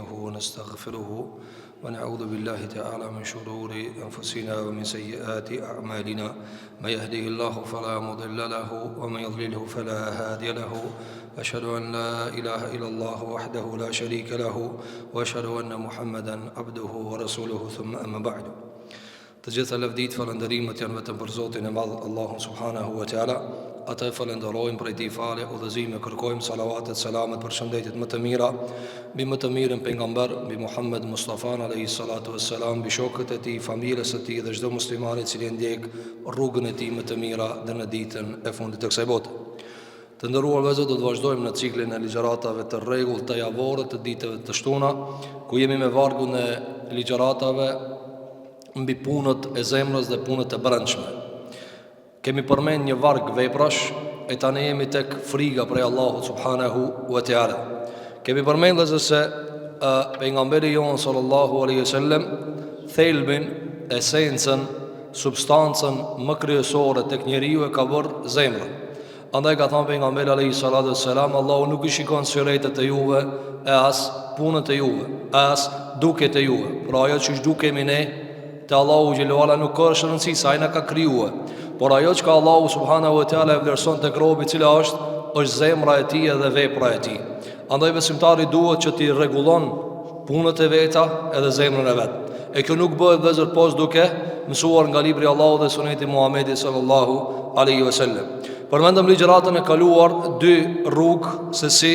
ونستعينه ونستغفره ونعوذ بالله تعالى من شرور أنفسنا ومن سيئات أعمالنا من يهده الله فلا مضل له ومن يضلله فلا هادي له أشهد أن لا إله إلا الله وحده لا شريك له وأشهد أن محمدا عبده ورسوله ثم أما بعد. Të gjitha lavdit falënderimet janë vetëm për Zotin e Madh Allahun subhanahu wa taala. Atë falenderojmë për t'i falë, udhëzime kërkojmë, salavatet, selamet për shëndetit më të mira mbi më të mirën pejgamber, mbi Muhammed Mustafa alayhi salatu wassalam, mbi shokët e tij, familjes së tij dhe çdo musliman i cili ndjek rrugën e tij më të mira deri në ditën e fundit të kësaj bote. Të nderuar vëllezër, do të vazhdojmë në ciklin e ligjëratave të rregullt të javore të ditëve të shtuna, ku jemi me vargun e ligjëratave mbi punët e zemrës dhe punët e brendshme. Kemi përmend një varg veprash e tani jemi tek friga prej Allahut subhanahu wa taala. Kemi përmendur se pejgamberi jon sallallahu alaihi wasallam thelbin, esencën, substancën më kryesore tek njeriu e ka bërë zemra. Andaj ka thënë pejgamberi alaihi salatu wassalam, Allahu nuk i shikon syretet e juve e as punët e juve, as duket e juve. Pra ajo që dukemi ne te Allahu xhelalu nuk ka rëndësi sa ai na ka krijuar, por ajo që Allahu subhanahu wa taala e vlerëson tek robi i cili është zemra e tij dhe vepra e tij. Andaj besimtari duhet që t'i rregullon punët e veta edhe zemrën e vet. E kjo nuk bëhet vëzër pos duke mësuar nga libri i Allahut dhe suneti Muhamedit sallallahu alaihi wasallam. Përmendëm ligjëratën e kaluar dy rrugë se si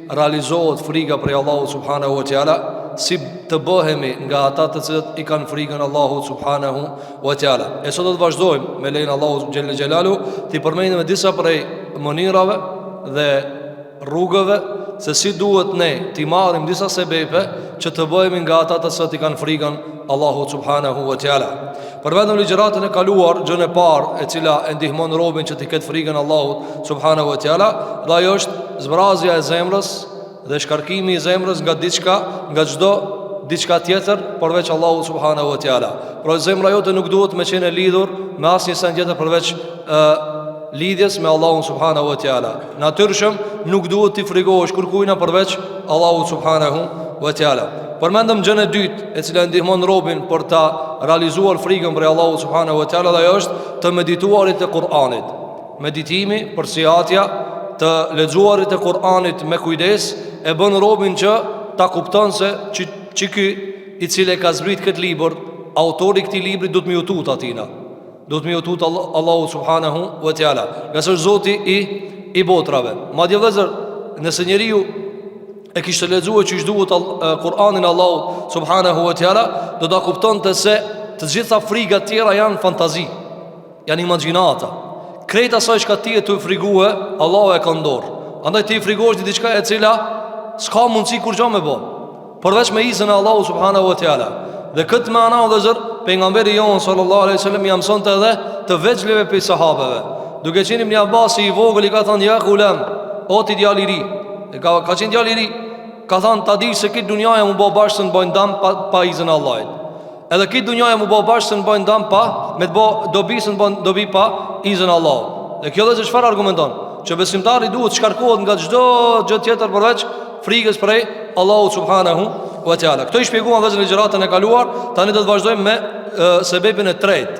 realizohet frika prej Allahut subhanahu wa taala, si të bëhemi nga ata të cilët i kanë frikën Allahut subhanahu wa taala. E sot do të vazhdojmë me lejen e Allahut xhelle xhelalu, ti përmendim disa prej mënyrave dhe rrugëve se si duhet ne të marrim disa sebepe që të bëhemi nga ata të cilët i kanë frikën Allahut subhanahu wa taala. Përmendëm ligjëratën e kaluar, gjën e parë e cila e ndihmon robën që të ketë frikën Allahut subhanahu wa taala, dhe ajo është zbrazja e zemrës dhe shkarkimi i zemrës nga diçka, nga çdo diçka tjetër përveç Allahut subhanahu wa taala. Pra zemra jote nuk duhet me qenë lidhur me asnjë sen tjetër përveç lidhjes me Allahun subhanahu wa taala. Natyrshëm nuk duhet të frikohesh kërkujna përveç Allahut subhanahu wa taala. Përmendëm gjën e dytë e cila ndihmon robën për ta realizuar frikën për Allahut subhanahu wa taala, dhe ajo është të medituarit e Kur'anit. Meditimi, përsihatja, të lexuarit e Kur'anit me kujdes e bën robën që ta kupton se që ky i cili ka zbrit këtë libër, autori i këtij libri do të më utut atina. Do të më utut Allahu subhanahu wa taala, nga se Zoti i botrave. Madje vëllezër, nëse njeriu e kishte lexuar që duhet Kur'anin Allahu subhanahu wa taala, do ta kuptonte se të gjitha frigat tjera janë fantazi, janë imagjinata. Krejt asaj që ti e të frikue, Allahu e ka në dorë. Andaj ti i frikohesh di diçka e cila s'ka mundësi kur gjë me bë, përveç me izin e Allahu subhanahu wa taala. Dhe këtë me ana vëllezër, pejgamberi jon sallallahu alaihi wasallam ia mësonte edhe të veçlive pe sahabeve. Duke qenë Ibn Abbas i vogël i ka thënë ja ulam, o ti djalë i ri. Ka qenë djalë i ri. Ka thënë ta di se këtë dunjaja më bë bashkë në bën dam pa izin e Allahut. Edhe këtë dunjaja më bë bashkë në bën dam pa me të bë dobi në bën dobi pa izin e Allahut. Dhe kjo është çfarë argumenton? Që besimtari duhet të shkarkohet nga çdo gjë tjetër përveç frikës prej Allahut subhanahu wa taala. Kto i shpjeguam vëzhgë ligjëratën e kaluar, tani do të vazhdojmë me sebepin e tretë,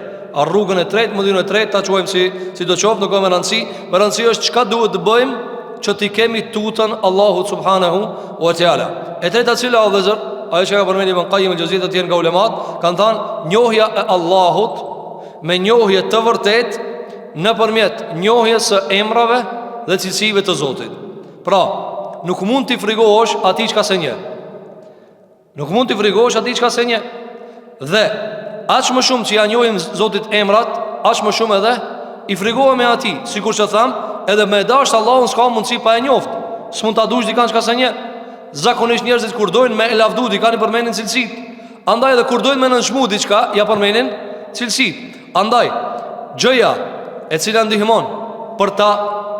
rrugën e tretë, mënyrën e tretë, ta quajmë si do qoftë, nuk ka rëndësi. Me rëndësi është çka duhet të bëjmë që t'i kemi tutën Allahut subhanahu wa taala. E treta cila o vëzhgë, ajo që ka përmendur Ibn Qayyim al-Jawziyya të tjerë nga ulemat, kanë thënë njohja e Allahut me njohje të vërtetë nëpërmjet njohjes së emrave dhe cilësive të Zotit. Pra, nuk mund t'i frikohesh atij çka se nje. Nuk mund t'i frikohesh atij çka se nje. Dhe aq më shumë që ja njohim Zotit emrat, aq më shumë edhe i frikohemi atij. Sikur që tham, edhe me dash Allahun s'ka mundësi pa e njoft. S'mund ta dush dikan çka se nje. Zakonisht njerëzit kur dojnë me e lavdu dikan i përmendin cilësit. Andaj edhe kur dojnë me nënçmu diçka, ja përmendin cilësit. Andaj gjëja e cila ndihmon për ta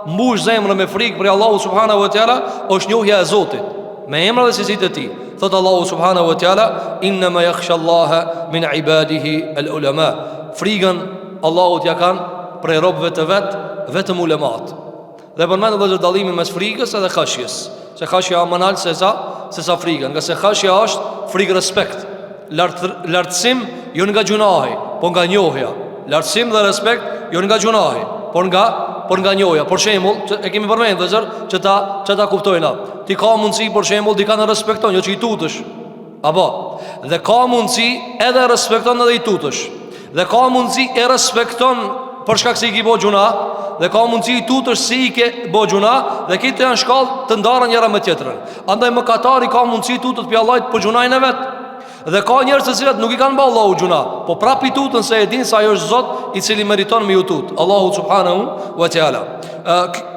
mbush zemrën me frikë për Allahu subhanahu wa taala është njohja e Zotit me emrat dhe cilësitë e tij. Thot Allahu subhanahu wa taala, inna ma yakhsha Allaha min ibadihi al-ulama. Frikën Allahut ja kanë prej robëve të vet vetëm ulemat. Dhe përmendë vëzër dallimin mes frikës edhe khashjes. Se khashja më nalë se sa se sa frika. Nga se khashja është frikë respekt, lartësim jo nga gjunahi, po nga njohja. Lartësim dhe respekt jo nga gjunahi, por nga njohja. Për shembull, e kemi përmendur që ta kuptojna. Ti ka mundësi për shembull dika në respekton, jo që i tutësh. Apo, dhe ka mundësi edhe respekton edhe i tutësh. Dhe ka mundësi e respekton për shkak se i ki bo gjuna, dhe ka mundësi i tutësh si i ke bo gjuna, dhe kitë janë shkallë të ndarën njëra me tjetrën. Andaj mëkatari ka mundësi i tutët për Allahit për gjunajnë e vetë. Dhe ka njerëz të cilët nuk i kanë bë Allahu gjuna, po prap i tutën se e din se ajo është Zot i cili meriton me ju tut, Allahu subhanahu wa taala.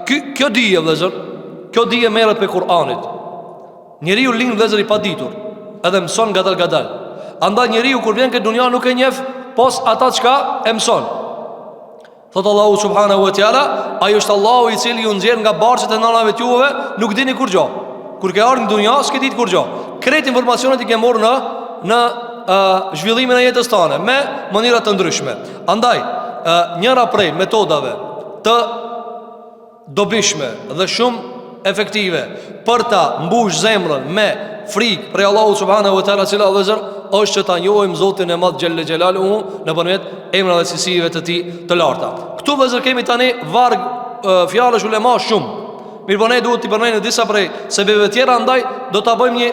Kjo dije vëllazër, kjo dije merret pe Kur'anit. Njeriu lind vëllazër i paditur, edhe mëson gadal. Andaj njeriu kur vjen këtë dunja nuk e njeh pos ata çka e mëson. Thot Allahu subhanahu wa taala, ai është Allahu i cili ju nxjerr nga barçet e nënave të juve, nuk dini kur gjë. Kur ke ardhur në dunja, s'ke ditë kur gjë. Kretë informacionet i ke marrë në zhvillimin e jetës tane me mënyra të ndryshme. Andaj, njëra prej metodave të dobishme dhe shumë efektive për ta mbush zemrën me frikë prej Allahu subhanahu wa taala, cila vëzër është që ta njohim Zotin e Madh xhelle xhelaluhu nëpërmjet emrave dhe cilësive të tij të larta. Këtu vëzër kemi tani varg fjalësh ulema shumë. Mirë, ne duhet t'i përmendim disa prej sebeve tjera, andaj do ta bëjmë një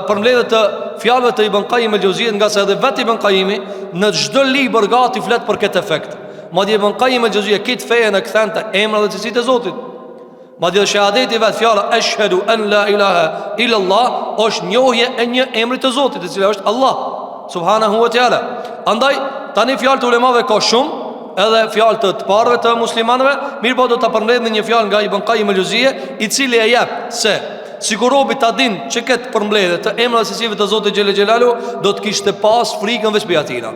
përmbledhje të fjalëve të Ibn Qayyim el-Jauziyit, nga se edhe vetë Ibn Qayyimi në çdo libër gati flet për këtë efekt. Madje Ibn Qayyim el-Jauziyja këtë fenë e kthen te emrat dhe cilësitë e Zotit. Madje shahadeti vetë fjala ashhadu an la ilaha illa Allah është njohje e një emri të Zotit, i cili është Allah subhanahu wa taala. Andaj tani fjalë të ulemave ka shumë, edhe fjalë të parëve të muslimanëve, mirë po do ta përmbledh në një fjalë nga Ibn Qayyim el-Jauziyja, i cili e jep se sikur robi ta din që këtë përmbledhje të emrave dhe cilësive të Zotit xhelle xhelalu do të kishte pas frikën veç për atina.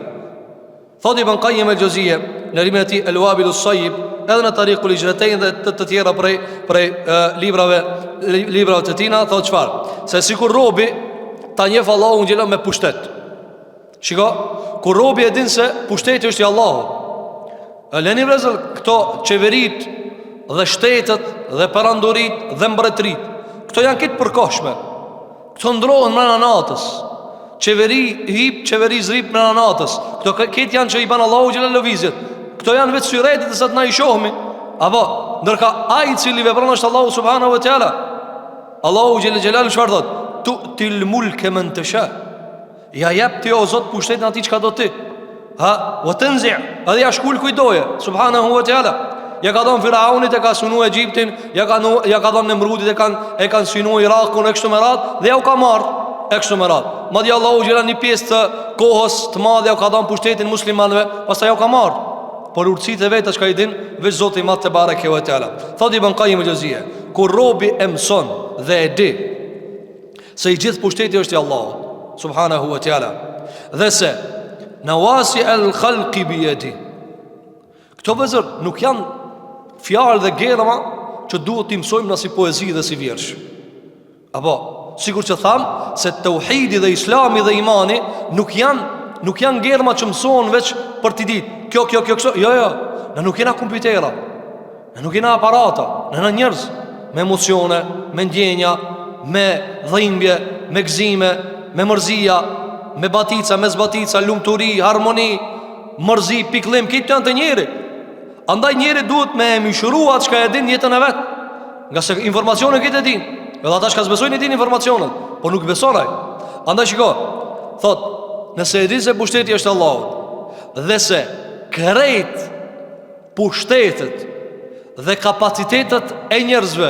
Thot Ibn Qayyim el-Jauziyja në librin e tij El-Wabil as-Sayyib, edhe në Tariqul Hijratain dhe të tjera prej librave të tina, thot çfarë? Se sikur robi ta njeh Allahun xhela me pushtet. Shiko, kur robi e din se pushteti është i Allahut. Leni vëzër këto qeverit dhe shtetet dhe perandorit dhe mbretrit, këto janë këtë përkohshme. Këto ndrohen mrena natës. Qeveri hip, qeveri zrip mrena natës. Këto këtë janë që i banë Allahu xhela lëvizjet. Këto janë vetë syretit e sa të na i shohmi. Apo, ndërka ai cili vepron është Allahu subhanahu wa taala. Allahu xhela xhelalu çfarë thot? Tu'til mulke man tasha. Ja jep ti o Zot pushtetin atij çka do ti. Wa tanzi', edhe ja shkul kujdoje subhanahu wa taala. Ja ka dhënë Firaunit, e ka sunu Egjiptin, ja ka dhënë Nemrudit, e kanë sunu Irakun e kështu me radhë, dhe ja u ka marrë e kështu me radhë. Madje Allahu xhela një pjesë të kohës të madhe ja ka dhënë pushtetin muslimanëve, pastaj ja u ka marrë. Por urtësitë e vetë çka i din veç Zoti i Madh te bareke ve teala. Thot Ibn Qayyim el-Jauziyja, kur robi e mëson dhe e di se i gjithë pushteti është i Allahut subhanahu wa taala, dhe se nawasi al-khalqi bi yadi. Këto vëzër nuk janë fjalë dhe gjerma që duhet t'i mësojmë në si poezi dhe si vjersh. Apo, sikur që thamë se tauhidi dhe islami dhe imani nuk janë gjerma që mësohen veç për t'i ditë. Kjo, kështu. Jo, ne nuk jena kompjutera, ne nuk jena aparata, ne jena njerëz me emocione, me ndjenja, me dhimbje, me gëzime, me mërzia, me batica, me zbatica, lumturi, harmoni, mërzi, piklim, këtë janë të njeri. Andaj njeri duhet me emishru atë shka e din jetën e vetë, nga se informacionën këtë e din. Edhe ata shka zbesojnë i din informacionën, po nuk besonaj. Andaj shiko, thot, nëse e din se pushteti është Allahut, dhe se krejt pushtetet dhe kapacitetet e njerëzve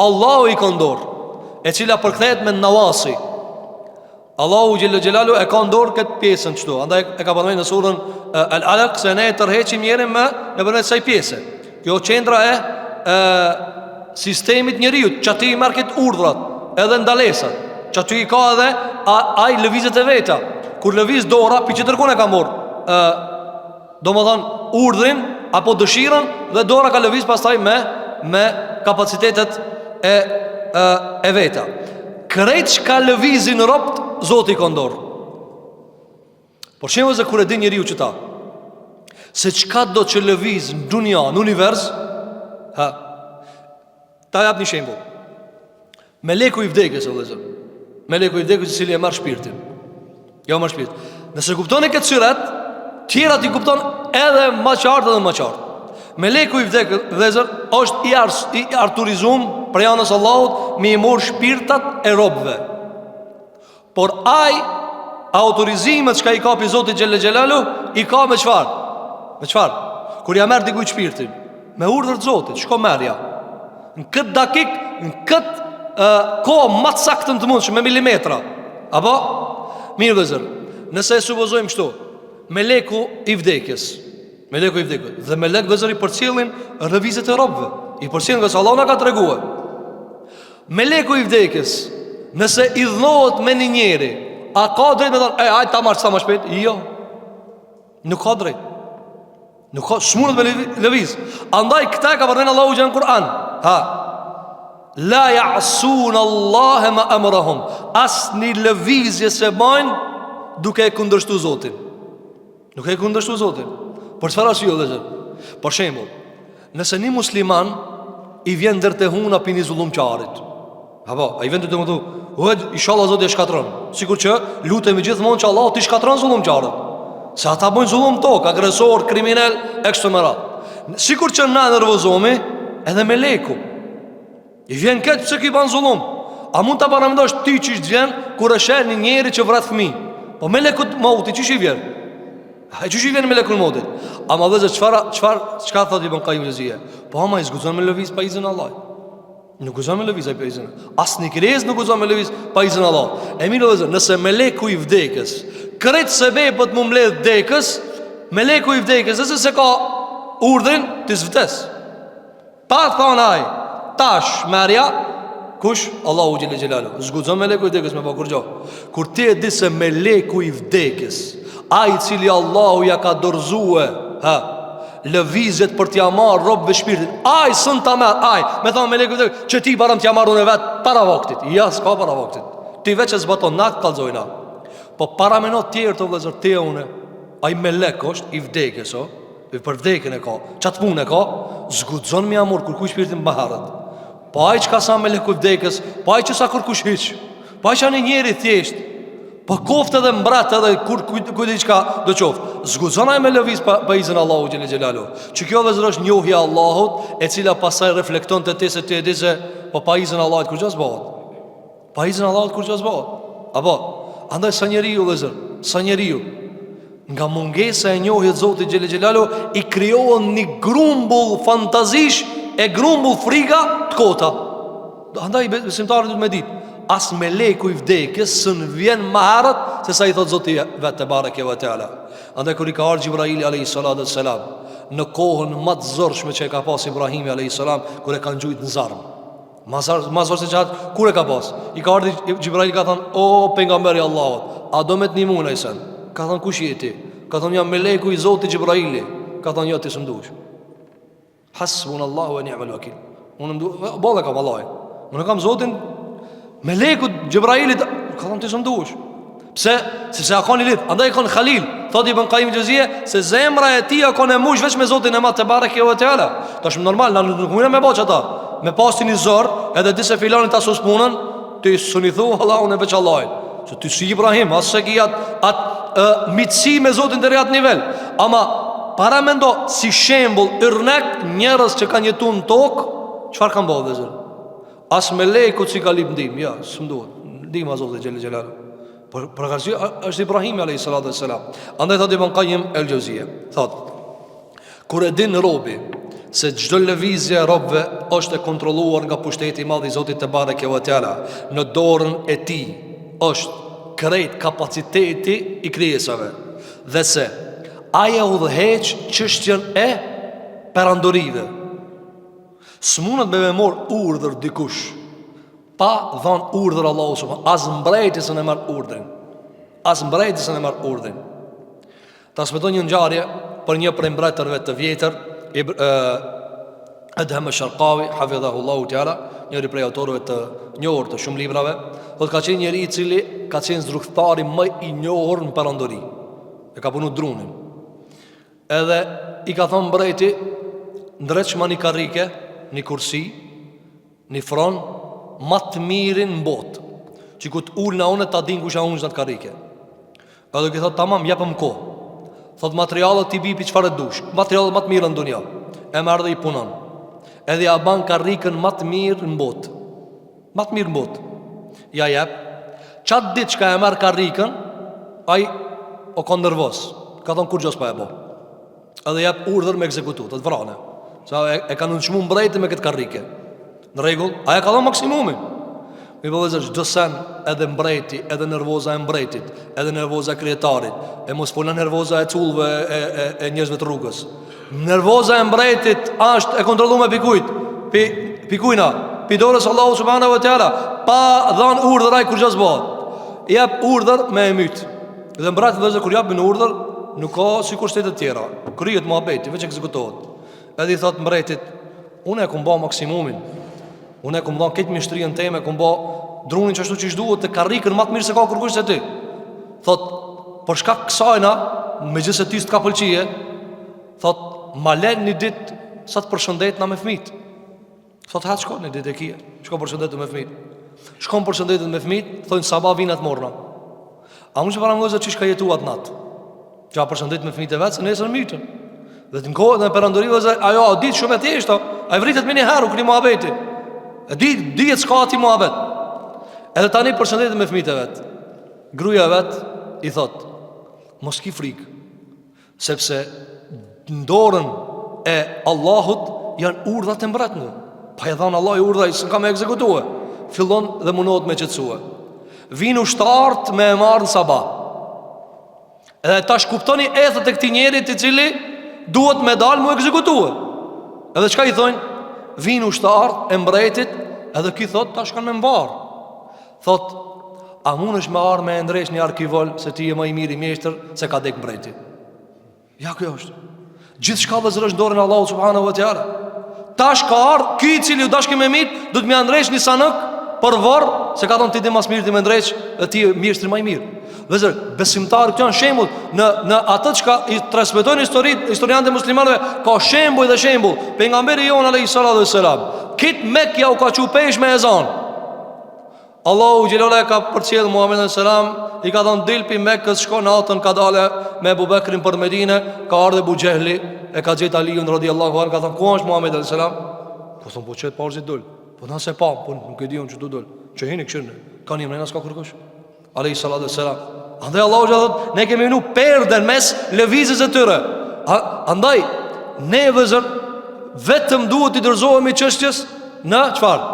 Allahu i këndor, e cila përkthehet me nawasi. Allahu xhelle xhelalu e ka ndor këtë pjesën kështu. Andaj e ka përmendur në surën Al-Alaq se ne e tërheqim njerin me nëpërmjet kësaj pjese. Kjo qendra e sistemit njeriu, çati i marr këtë urdhrat edhe ndalesat. Çati i ka edhe ai lëvizjet e veta. Kur lëviz dora, pi që tërkon e ka marr domethën urdhrin apo dëshirën, dhe dora ka lëviz pastaj me kapacitetet e veta. Krejt që lëvizin ropt, Zoti i këndor. Por shemë zë kur e din njeriu që ta se çka do që lëviz në dunja, në univers, ta jap një shembull. Meleku i vdekjes, Meleku i vdekjes i cili e marr shpirtin. Jo marr shpirt. Nëse kuptoni këtë syret, tjerat i kupton edhe më qartë dhe më qartë. Meleku i vdekjes është i arturizuar për anës Allahut me i marr shpirtat e robëve. Por ai autorizimet që i ka pi Zoti Xhelle Xhelalu i ka me çfarë? Me çfarë? Kur ja merr dikujt shpirtin, me urdhër të Zotit, shko merrja. Në këtë dakik, në këtë kohë më të saktën të mundshme me milimetra. Apo mirë vëzër, nëse e supozojmë kështu, meleku i vdekjes, dhe melek vëzër i përcjellin rrëvizjet e robëve, i përcjellin që Allah na ka treguar. Meleku i vdekjes, nëse i dhënohet me një njeri, a ka drejt me thonë, hajde ta marr sa më shpejt? Jo. Nuk ka drejt. Nuk ka, s'mundet me lëviz. Andaj këta ka përmend Allahu në Kur'an. La ya'sun Allah ma amrahum. Asni lëvizje se bajnë duke e kundërshtuar Zotin. Duke e kundërshtuar Zotin. Për çfarë arsye vëllezër? Për shembull, nëse një musliman i vjen ndër te huna pini zullumçarit. Apo, ai vjen të më thu, inshallah Zoti e shkatron. Sikur që lutemi gjithmonë që Allah t'i shkatron zullumçarët. Se ata bojnë zullum tok, agresor, kriminal, ekstremat. Sikur që na nervozohemi, edhe meleku i vjen këtë pse ki ban zullum. A mund ta paramendosh ti çish të vjen kur e sheh një njeri që vrat fëmijë? Po melekut mauti çish i vjen? Ai çish i vjen melekul mautit? Ama vëzë çka thot Ibn Qayyim el-Juzeyy? Po ama i zguzon me lëviz pa izin Allah. Nuk guzon me lëviz pa izin. Asnjë krijes nuk guzon me lëviz pa izin Allah. E mirë vëzë, nëse meleku i vdekjes kretë sebepët më mbledh vdekës, meleku i vdekës nëse se ka urdhrin të zvdes. Pa thonë ai, tash merja, kush? Allahu Xhelle Xhelalu. Zgudzon meleku i vdekës me pa kur gjo. Kur ti e di se meleku i vdekës, ai i cili Allahu ja ka dorëzue lëvizjet për t'ja marrë robëve shpirtin, ai sën ta merr, ai me thonë meleku i vdekës që ti baram t'ja marrë unë vet para vaktit. Ja, s'ka para vaktit. Ti veç e zbaton natë kallzojna. Po para me not tjerë të vëzër të une, a i melek është i vdekës, i për vdekën e ka, qatë punë e ka, zgudzon mi amur kërkuj shpirtin baharët. Po a i që ka sa melek i vdekës, po a i që sa kërkush hiq, po a i që anë njeri thjesht, po koftë edhe mbrat edhe kujdi që ka do qoftë. Zgudzon a i me lëviz pa izin Allahu Xhelle Xhelalu. Që kjo vëzër është njohja Allahut, e cila pasaj reflekton të ti se ti e di se, po pa izin Allahut kur qas bëhet. Pa izin Allahut kur qas bëhet. Apo andaj sa njeriu vëzër, sa njeriu nga mungesa e njohjes Zotit Xhelle Xhelalu i krijohen një grumbull fantazish e grumbull friga të kota. Andaj besimtarët duhet me ditë, as meleku i vdekjes s'n vjen më herët se sa i thot Zoti vetë te bareke ve teala. Andaj kur i ka ardhur Jibraili alayhi salatu wassalam në kohën më të zorshme që e ka pas Ibrahimi alayhi salam, kur e kanë gjujt në zarm. Mazor se qatë, kur e ka pas? I ka ardhur Jibraili ka thënë, o pejgamberi Allahut, a do me të nimun ai sen? Ka thënë, kush je ti? Ka thënë, jam meleku i Zotit Jibraili. Ka thënë, jo ti s'mduhesh. Hasbunallahu wa ni'mal wakil. Unë mduhesh, bolla kam Allahin. Unë kam Zotin, melekut Jibrailit. Ka thënë, ti s'mduhesh. Pse? Se a kanë lidh. Andaj kanë Khalil. Thot Ibn Qayyim el-Juzeyy se zemra e tij ka në mush vetëm me Zotin e Madh te bareke ve teala. Tash normal, na nuk mundem me bëj ata. Me pasti një zor, edhe di se filani ta sos punën, ti suni thu Allahun e veç Allahit. Se ti si Ibrahim, as se ki atë mitësi me Zotin deri atë nivel. Ama para mendo si shembull ërnek njerëz që kanë jetuar në tokë, çfarë kanë bërë vëzër? As me leku që ka lip ndim, ja, s'mduhet. Ndihma Zotit Xhelle Xhelalu. Për arsye është Ibrahim alayhis salatu wassalam. Andaj thot Ibn Qayyim el-Juzeyy, thot, kur e din robi se çdo lëvizje e robëve është e kontrolluar nga pushteti i madh i Zotit te bareke ve teala, në dorën e tij është krejt kapaciteti i krijesave, dhe se ai e udhëheq çështjen e perandorive. S'mundet me mor urdhër dikush pa dhënë urdhër Allahu subhanahu, as mbrejtës në marr urdhrin. As mbrejtës në marr urdhrin. Transmeton një ngjarje për një prej mbretërve të vjetër, Adham al-Sharqawi hafidhahullahu ta'ala, njëri prej autorëve të njohur të shumë librave, thotë ka qenë njëri i cili ka qenë zdrugtari më i njohur në perandori. E ka punu drunin. Edhe i ka thonë mbreti, ndreqma një karrike, një kursi, një fron, më të mirin në botë. që ku t'ullë në unë ta din kusha unë në të karike. Edhe ki thot tamam, jepëm ko. Thot materialet t'i bipi qëfar e dush, materialet më të mirë në dunja. E më ardhe i punon. Edhe ja ban karikën më të mirë në botë. Më të mirë në botë. Ja jep. Qatë ditë që ka e merë karikën, ai o ka nervos. Ka thonë kur gjos pa e bo. Edhe jep urdhër me ekzekutut, të vrane. Sa e ka nënçmu mbrejtë me këtë karike. Në regull, aja ka thonë maksimumin. Mi përvezër çdo sen edhe mbrejti, edhe nervoza e mbrejtit, edhe nervoza e krijetarit, e mos fola nervoza e cullve e njerëzve të rrugës. Nervoza e mbrejtit është e kontrolluar me pikujt. Pikujna, pidorës Allahu subhanahu wa taala, pa dhën urdhër ai kur gjë s'bëhet. Jep urdhër me e myt. Dhe mbret vëzë kur japin urdhër, nuk ka sikur shtetet tjera. Kryet muhabeti, veç ekzekutohet. Edhe i thot mbretit, unë e kum bë maksimumin. Unë e kum dhënë këtë mishtrinë time, kum bë drunin që ashtu që duhet të karrikën më të mirë se ka kërkush se ti. Thot, për shkak kësajna, megjithëse ti s'ka pëlqije, thot, ma len një ditë sa të përshëndetna me fëmijët. Thot, ha shko një ditë e kije, shko përshëndetu me fëmijët. Shkon përshëndetet me fëmijët, thonë sabah vinat morna. A mund të paramendoj që ka jetuar atë natë. Që a përshëndet me fëmijët e vet, se nesër mitën. Dhe të kohën e perandorive, ajo ditë shumë e thjeshtë, ai vritet me një herë kur i muhabeti. E dihet s'ka ati muhabet. Edhe tani përshëndetet me fëmijët e vet. Gruaja e vet i thot, mos ki frikë, sepse në dorën e Allahut janë urdhat e mbretëve. Pa e dhanë Allah i urdhaj, s'ka me ekzekutue. Fillon dhe mundohet me qetësue. Vin ushtarët me e marrë në sabah. Edhe tash kuptoni ethet e këtij njerit i cili duhet me dalë mu ekzekutue. Edhe çka i thonë? Vin ushtarët e mbretit, edhe ki thot tash kanë me mbar. Thot, a mund është me arë me ndresh një arkivol, se ti e më i mirë i mjeshtër, se ka dek mbreti. Ja, kjo është. Gjithë shka dhe zërë është dorën Allahu subhanahu wa taala. Tash ka ardhë, ky cili u dashke me mitë, du të me ndresh një sanëk për vorë, se ka thonë ti di mas mirë ti me ndresh, dhe ti mjeshtër më i mirë. Dhe zërë, besimtarë këtë janë shembull në atët që i transmetojnë historianët e muslimanëve, ka shembull dhe shembull. Pejgamberi jon alayhi salatu wassalam, kit Mekja u ka çupesh me ezan. Allahu xhelala ka përcjell Muhamedit sallam, i ka thënë dil pi Mekës, shko natën, ka dalë me Abu Bekrin për Medinë, ka ardhur Abu Jehli, e ka gjetë Aliun radhiyallahu anhu, ka thënë ku është Muhamedi sallam? Po thon po çet parzit dol. Po na se pa, po nuk e di unë çu dol. Që hini kështu, kanë imën as ka kërkosh. Alayhi salatu wassalam. Andaj Allahu xhallahu, ne kemi vënë perden mes lëvizjes së tyre. Andaj ne vëzër vetëm duhet i dorëzohemi çështjes në çfarë?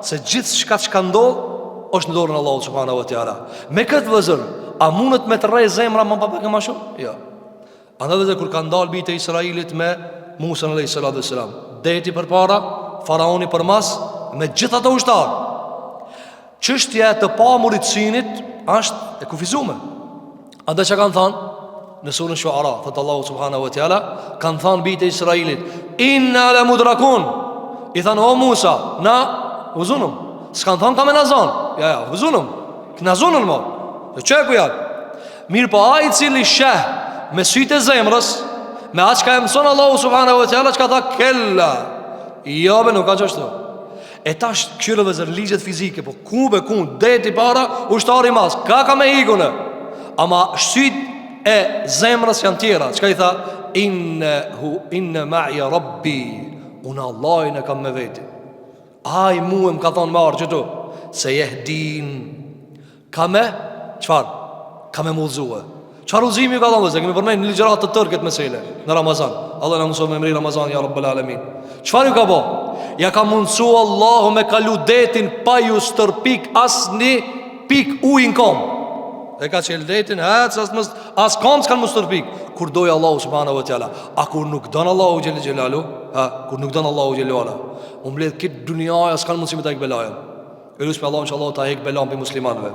Se gjithçka që ndodh është në dorën e Allahut subhanahu wa taala. Me këtë vëzër, a mundet me të rrej zemra më pak më shumë? Jo. Andaj vëzër kur kanë dalë bijtë e Israilit me Musa alayhi salatu wassalam, deti përpara, faraoni përmas me gjithë ato ushtar. Çështja e të pamurit sinit është e kufizuar. Andaj çka kanë thënë në surën Shuara, thot Allahu subhanahu wa taala, kanë thënë bijtë e Israilit, inna la mudrakun. I thanë o Musa, na uzunum. S'kan thonë ka me nazon. Ja, vëzunëm, kënazonën mo. Dhe që e ku janë? Mirë po a i cili sheh me sytë e zemrës, me atë që ka e mëson Allahu subhanahu wa taala, që ka tha kella. Jobe nuk ka qështu. E tash këshyre dhe zër ligjet fizike, po ku be ku, deti para, ushtari mas, ka me higune. Ama sytë e zemrës janë tjera. Që ka i tha? Inne ma'ja rabbi, unë Allahin e kam me veti. Aj mu e më ka thonë marë qëtu, se jehdin, ka me, qëfar? Ka me mullzue. Qëfar ullzimi ka thonë dhe se, kemi përmejnë në ligjerat të tërket mesele në Ramazan. Allah në mësot me mri Ramazan, ja Rabbel Alamin. Qëfar ju ka bo? Ja ka mundësu Allahu me kalu detin pa ju stërpik as një pik ujnë kom. E ka qelë detin, as kom s'kan mu stërpik. Kur dojë Allahu subhanahu wa ta'ala. A kur nuk donë Allahu gjellë gjellalu? Kur nuk donë Allahu gjellë ala? Mbledh këtë dunjaja s'kan mundësi me ta hek belajen. E lusë me Allah në që Allah ta hek belan për muslimanve,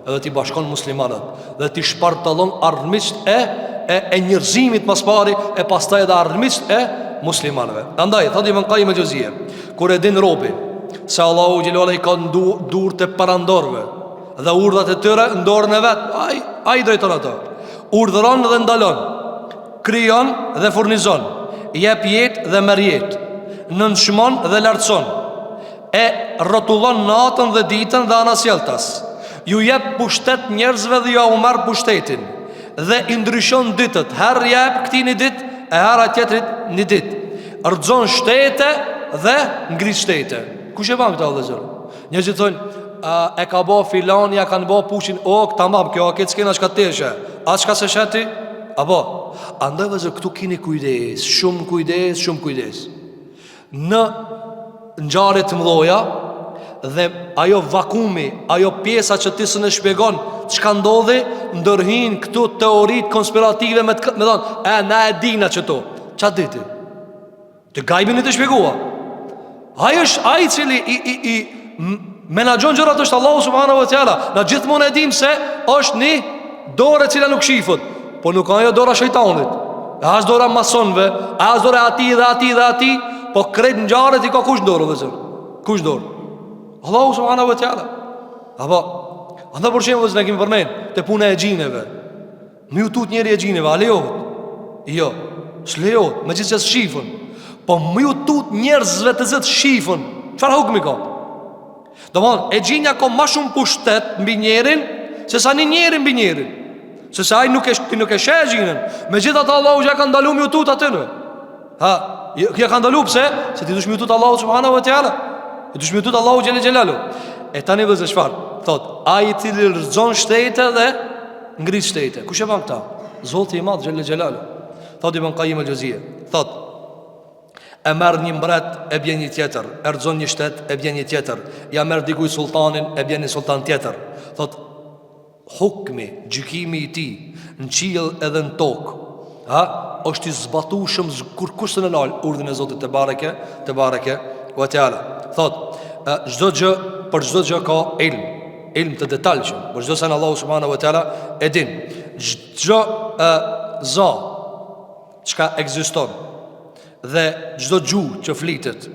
edhe ti bashkon muslimanët, dhe ti shpartalon armisht e njërzimit mas pari, e pastaj edhe armisht e muslimanve. Andaj, thati Ibn Qayyim el-Jauziyja, kur e din robi se Allahu xhelala i ka dur të parandorve dhe urdhat e tyre në dorën e vet, ai drejton ato. Urdhëron dhe ndalon, krijon dhe furnizon, jep jetë dhe merr jetë, nënshmon dhe lartëson, e rrotullon natën dhe ditën dhe anasjeltas, ju jep pushtet njerëzve dhe ju marr pushtetin dhe i ndryshon ditët. Herë jep këtij një ditë e herë tjetrit një ditë. Rrëzon shtete dhe ngrit shtete. Kush e bën këtë vëllezër? Njerëzit thonë e ka bë filani, ja kanë bë pushin, tamam, kjo a ke skena çka teshe. As çka se shati? Apo, andaj vëllezër këtu keni kujdes, shumë kujdes, shumë kujdes. Në ngjarje të mëdha dhe ajo vakumi, ajo pjesa që ti s'e shpjegon çka ndodhi, ndërhin këtu teoritë konspirative me thonë, na e dina çto. Ç'a diti? Të gajbin e të shpjegua. Ai është ai cili i menaxhon gjërat është Allahu subhanahu wa taala. Na gjithmonë e dim se është një dorë e cila nuk shifët, po nuk ka ajo dora shejtanit. As dora masonëve, as dora atij dhe atij, po krejt ngjarjet i ka kush dorë vëzër? Kush dorë? Allahu subhanahu wa taala. Apo andaj për shembull ne kemi përmend te puna e xhineve. Më ju tut njëri e xhineve, a lejohet? Jo, s'lejohet, megjithëse shifën. Po më ju tut njerëzve të zot shifën. Çfarë hukmi ka? Domthon, e xhinja ka më shumë pushtet mbi njerin se sa një njeri mbi njerin. Se sa ai nuk e sheh xhinën. Megjithatë Allahu ja ka ndaluar ju tut aty. Ja ka ndaluar pse? Se ti dush më tut Allahu subhanahu wa taala. Ti dush më tut Allahu xhelel xhelalu. E tani vëzë çfarë? Thot, ai i cili rrezon shtete dhe ngrit shtete. Kush e bën këtë? Zoti i Madh xhelel xhelalu. Thot Ibn Qayyim al-Juzeyy. Thot, e merr një mbret, e bën një tjetër. E rrezon një shtet, e bën një tjetër. Ja merr dikujt sultanin, e bën një sultan tjetër. Thot, hukmi, gjykimi i tij në qiell edhe në tokë, është i zbatueshëm kur kush në lal urdhën e Zotit te bareke wa taala. Thot, çdo gjë, për çdo gjë ka ilm të detajshëm. Për çdo sa Allahu subhanahu wa taala e din. Çdo za çka ekziston dhe çdo gjuhë që flitet,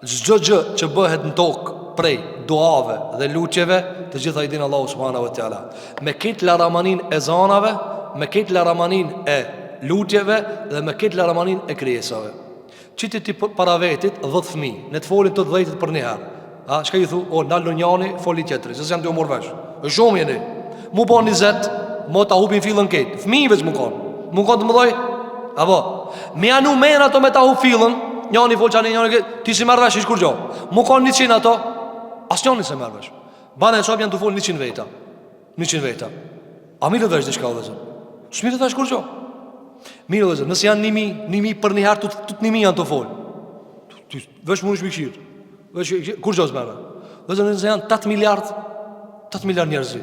çdo gjë që bëhet në tokë prej duave dhe lutjeve, të gjitha i din Allahu subhanahu wa taala. Me këtë laramanin e zanave, me këtë laramanin e lutjeve dhe me këtë laramanin e krijesave. Çiti ti para vetit 10 fëmijë, ne të folin të 10 për një herë. Çka i thu? Nalë njëri, foli tjetri, se janë dy morë vesh. Është shumë jeni. Mu bën 20, mo ta hupin fillën këtë. Fëmijëve s'mu kanë. Mu kanë të mëdhoj? Apo, me anu men ato me ta hup fillën, njëri fol çani njëri, ti si marr vesh kur gjao. Mu kanë 100 ato. Asnjëri se merr vesh. Bana e çop janë të fol 100 veta. 100 veta. A mirë vesh diçka vëzë. S'mirë vesh kur gjao. Mirë vëzë, nëse janë 1000 për një herë tut 1000 janë të fol. Ti vesh mundesh me këshir. Vesh kur gjao s'merr. Vëzë nëse janë 8 miliard njerëz.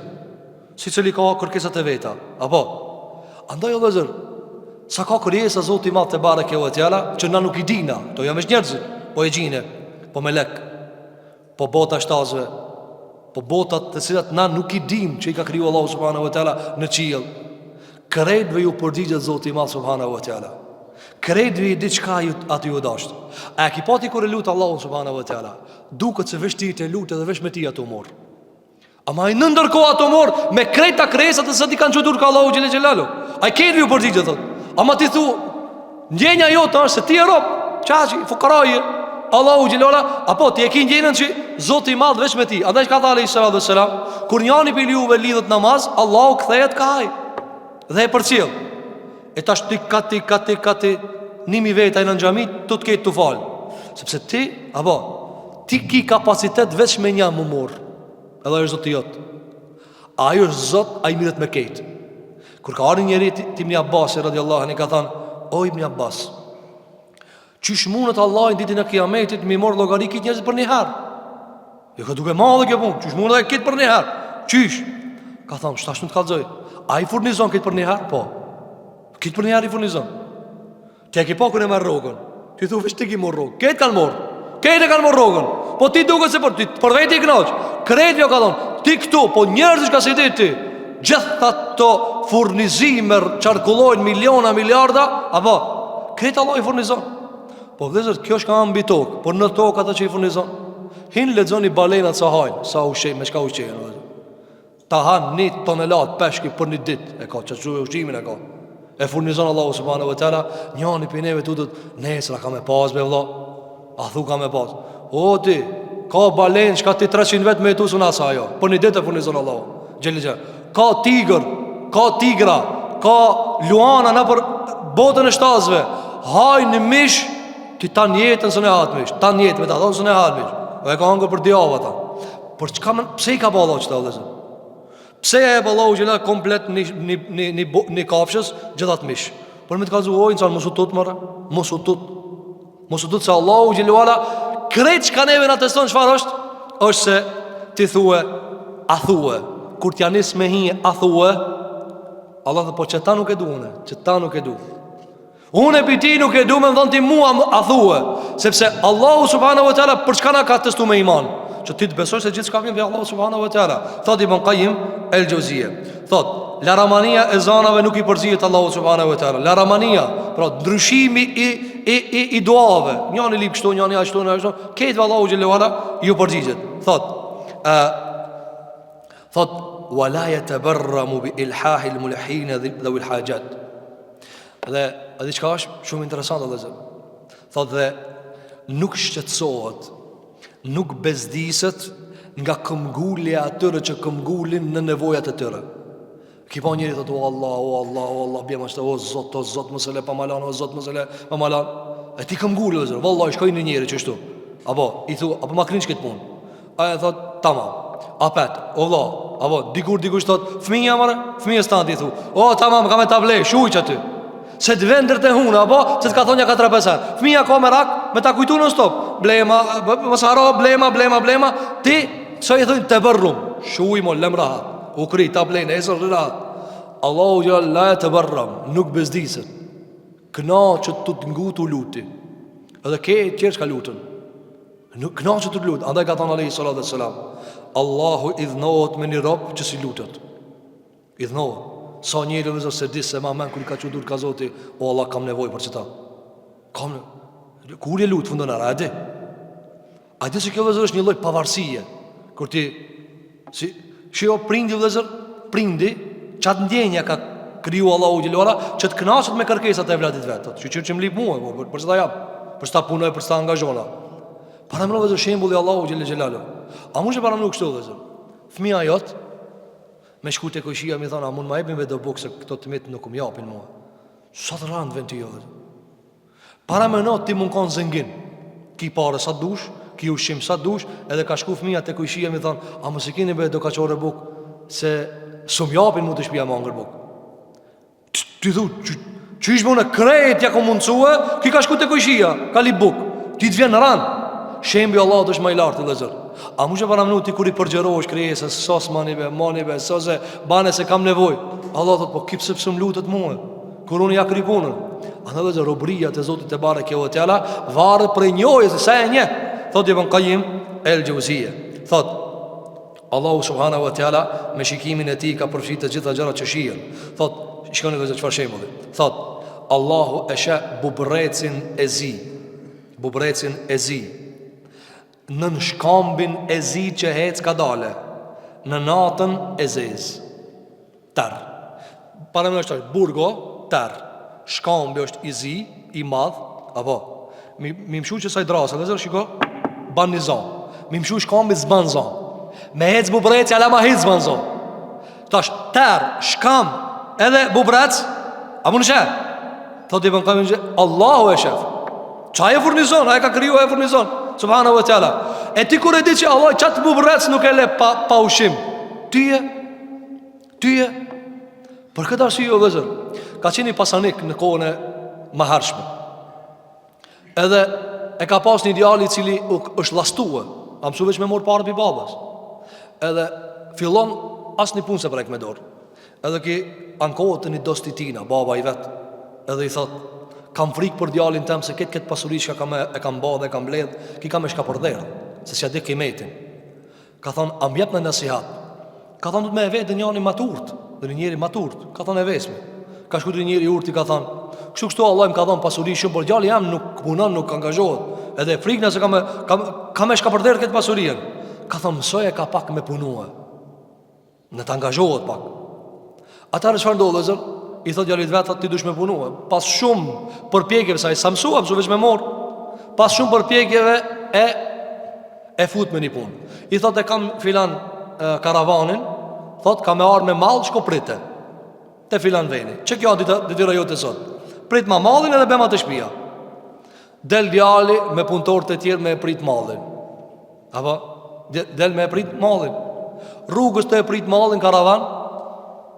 Sicili ka kërkesat e veta. Apo, andaj vëzë, sa ka krijesa Zoti i Madh te bareke ve teala që na nuk i dina. To jam është njerëz, po e gjinë, po melek, po bota shtazve, po botat të cilat na nuk i dim që i ka kriju Allahu subhanahu wa taala në qiell. Krejtve ju përgjigjet Zoti i Madh subhanahu wa taala. Krejtve i diçka aty u dasht. A ki pati kur e lut Allahu subhanahu wa taala, duket se vesh ti të lut edhe vesh me ti ato mor. Ama i në ndërkohë ato mor me krejta krijesat se ti kanë çutur ka Allahu xhelel xhelalu. Ai krejtve ju përgjigjet thot. Ama ti thu, ndjenja jote është se ti e rob, çaçi, fukaraj, Allahu xhelala, apo ti e ke ndjenën që Zoti i Madh veç me ti. Andaj ka thënë sallallahu alaihi wasallam, kur njëri prej juve lidhet namaz, Allahu kthehet ka ai dhe e përcjell. E tash ti kati 1000 veta në xhami tu të ketë tu fal. Sepse ti, apo ti ki kapacitet veç me një mumur. Edhe është Zoti jot. Ai është Zot, ai mirët me këtë. Kur ka ardhur njëri ti Ibn Abbas radhiyallahu anhu ka thënë, o Ibn Abbas, qysh mundet Allah në ditën e kiametit mi mor llogari këtë njerëz për një herë? Jo ka duke madhe kjo punë, qysh mundet këtë për një herë? Qysh? Ka thënë, shtash nuk kallzoj. Ai furnizon këtë për një herë? Po. Këtë për një herë i furnizon. Ti e ke pa kur e merr rrogën. Ti thu vesh ti ki mor rrogën. Këtë kanë marr. Këtë kanë marr rrogën. Po ti duket se për vetë i kënaq. Kretë jo ka thënë, ti këtu, po njerëzish ka se ti. Gjitha to furnizimer qarkullojnë miliona, miliarda, apo këtë Allah i furnizon. Po vëllezër, kjo është ka mbi tokë, por në tokë ata që i furnizon. Hin lexoni balenat sa hajnë, sa ushqej, me çka ushqejnë. Ta han 1 tonelat peshki për një ditë, e ka çu ushqimin e ka. E furnizon Allahu subhanahu wa taala, njëri për neve tutët, nesër ka me pas be vëlla. A thu ka me pas. O ti, Ka balen që ka ti 300 vetë me jetu së nasa ajo. Për një ditë e furnizon Allah Gjellë. Ka tigër, ka tigra, ka luana në për botën e shtazve. Haj në mish, ti ta njetën së ne hatë mish. Ta njetë me ta thonë së ne hatë mish. E ka hangër për djava ta. Për pse i ka ba Allah që ta vëzën? Pse e ba Allah Gjellë komplet një kafshës gjithat mish? Për me të ka zuhojnë sa në mosu tut mëra. Mosu tut se Allah Gjellë kretë që ka neve në teston qëfar është se ti thue, a thue. Kur t'ja nis me hi, a thue. Allah dhe po që ta nuk e du une. Që ta nuk e du. Une për ti nuk e du me më thonë ti mua a thue. Sepse Allahu subhanahu wa ta'ala për çka na ka testu me iman. Që ti të besoj se gjithë shka vjen vë Allahu subhanahu wa ta'ala. Thot Ibn Qayyim el-Jauziyje. Thot, laramania e zanave nuk i përzihet Allahu subhanahu wa ta'ala. Laramania, pra ndryshimi i duave. Njani lip kështu, njani ashtu, njani ashtu. Këtë Allahu xhallahu ala ju përgjigjet. Thot, wala yatabarramu bi ilhahi al-mulhin dhawi al-hajat. Dhe çka është shumë interesant edhe zot. Thot dhe nuk shqetësohet, nuk bezdiset nga këmbgulja atyre që këmbgulin në nevojat e tyre. Ki pa njëri thot, o Allah, bjema qëta, o Zot, mësele pa malan, o Zot, mësele pa malan. E ti këmbgullë, dhe zërë, vallaj, shkoj në njëri që shtu. Apo ma krinë që këtë punë. A e thot, tamam, apet, o vla, apo, dikur thot, fëmija mërë, fëmija s'tanti, thu, o, tamam, ka me tablej, shuj që ty. Se të vendër të hunë, apo, që të ka thonja 4-5 fëmija ka me rak, me ta kujtu në stop. Blema, mësaro, blema, ti, që i thujnë të bërrum, shuj mo, lem rahat. U kri, tablej, në esër rahat. Allahu gjallë, la e të bërram, nuk bezdiset. Këna që të të ngutu luti. Edhe ke qërë shka lutën. Këna që të të lutë. Andaj ka thonë alaihi salatu wassalam, Allahu idhnohet me një rob që si lutët. Idhnohet. Sa njëri vëzër se disë se ma men kër i ka që dur ka zoti, o Allah kam nevoj për qëta. Kur je lutë fundonara, e di? A di se kjo vëzër është një loj pavarësie. Kër ti shio prindi vëzër, prindi qatë ndjenja ka kriju Allahu Gjellora, që të knasët me kërkesat e vladit vetë. Që më lip mua, për që ta jap, për që ta punoj, për që ta angazhona. Para më në vëzër shembulli Allahu Gjellala. A mu që para më nuk kështu vëzër? Fëmija jotë, me shku të kojshia mi thonë, a mund ma ebin ve do bukë se këto të mitë nuk më japin mua. Sa të randë vend të jo vëzër? Para më në ti mund konë zëngin. Ki pare sa dush, ki ushim sa dush, edhe ka shku fëmija të kojshia mi thonë, a më se kini be do ka qore bukë, se së më japin mu të shpia më angër bukë. Ti thu, që ishë më në krejt ja ko mundësue, ki ka shku të kojshia, ka li bukë. Ti të vjen në randë. Shembi Allah të është ma i lartë të lezër. A mu që para mënu ti kur i përgjerosh krejese, sos manibe, sose, bane se kam nevoj. Allah thot, po kipse pësë më lutët muë, kur unë ja kry punën. A në lezër, robria të Zotit e bare kjo e tjela, varë për njojë, se sa e nje. Thot Ibn Qayyim el-Jauziyje. Thot, Allahu subhanahu wa ta'ala me shikimin e ti ka përfshirë të gjitha gjërat që shihen. Thot, shikoni vëzë çfarë shembulli. Thot, Allahu e sheh bubrecin e zi. Bubrecin e zi. Në shkambin e zi që hec ka dale, në natën e zez. Ter. Para më është burgo, ter. Shkambi është i zi, i madh, apo. Mi mshu që saj drasa, dhe zërë shiko, ban një zon. Mi mshu shkambi zban zon. Me hec bubrec, ala ma hec zban zon. Tash, ter, shkam, edhe bubrec, a mu në shef? Thot i përnë që Allahu e shef. Qa e furnizon, a e ka kryu e furnizon. Subhanahu wa ta'ala. E ti kur e di që Allah qatë bubrec nuk e le pa ushim. Tyje. Për këtë arsye o vëzër, ka qeni pasanik në kohën e mahershme. Edhe e ka pas një djali cili është lastue. A mësu veç me morë parë për babas. Edhe fillon as një punë se prek me dorë. Edhe ki ankohet të një dosti tina, baba i vetë. Edhe i thot, kam frikë për djalin tem se këtë pasuri që e kam ba dhe e kam bledh, ki kam e shka për dhera, se s'ja di kimetin. Ka thonë, am jep në nësihat. Ka thonë, du të me e vetë njëri maturt, dhe njëri maturt, ka thonë e vesmi. Ka shku të njëri urti, ka thonë, kështu Allah im ka thonë pasuri shumë, për djali jam nuk punon, nuk angazhohet. Edhe frikë nëse kam e shka për dhera këtë pasurien. Ka thonë, mësoj e ka pak me punua, në të angazhohet pak. Atare çfarë ndodhë, zër? I thot djalit vetë, ti dush me punua. Pas shumë përpjekjeve, sa i sa mësua, mësu veç me morë. Pas shumë përpjekjeve e fut me një punë. I thot e kam filan karavanin, thot ka me arë me mall, shko prite te filan veni. Që kjo detyra jote sot? Prit ma mallin edhe bema të shtëpia. Del djali me punëtorët e tjerë me prit mallin. Apo del me prit mallin. Rrugës të e prit mallin karavan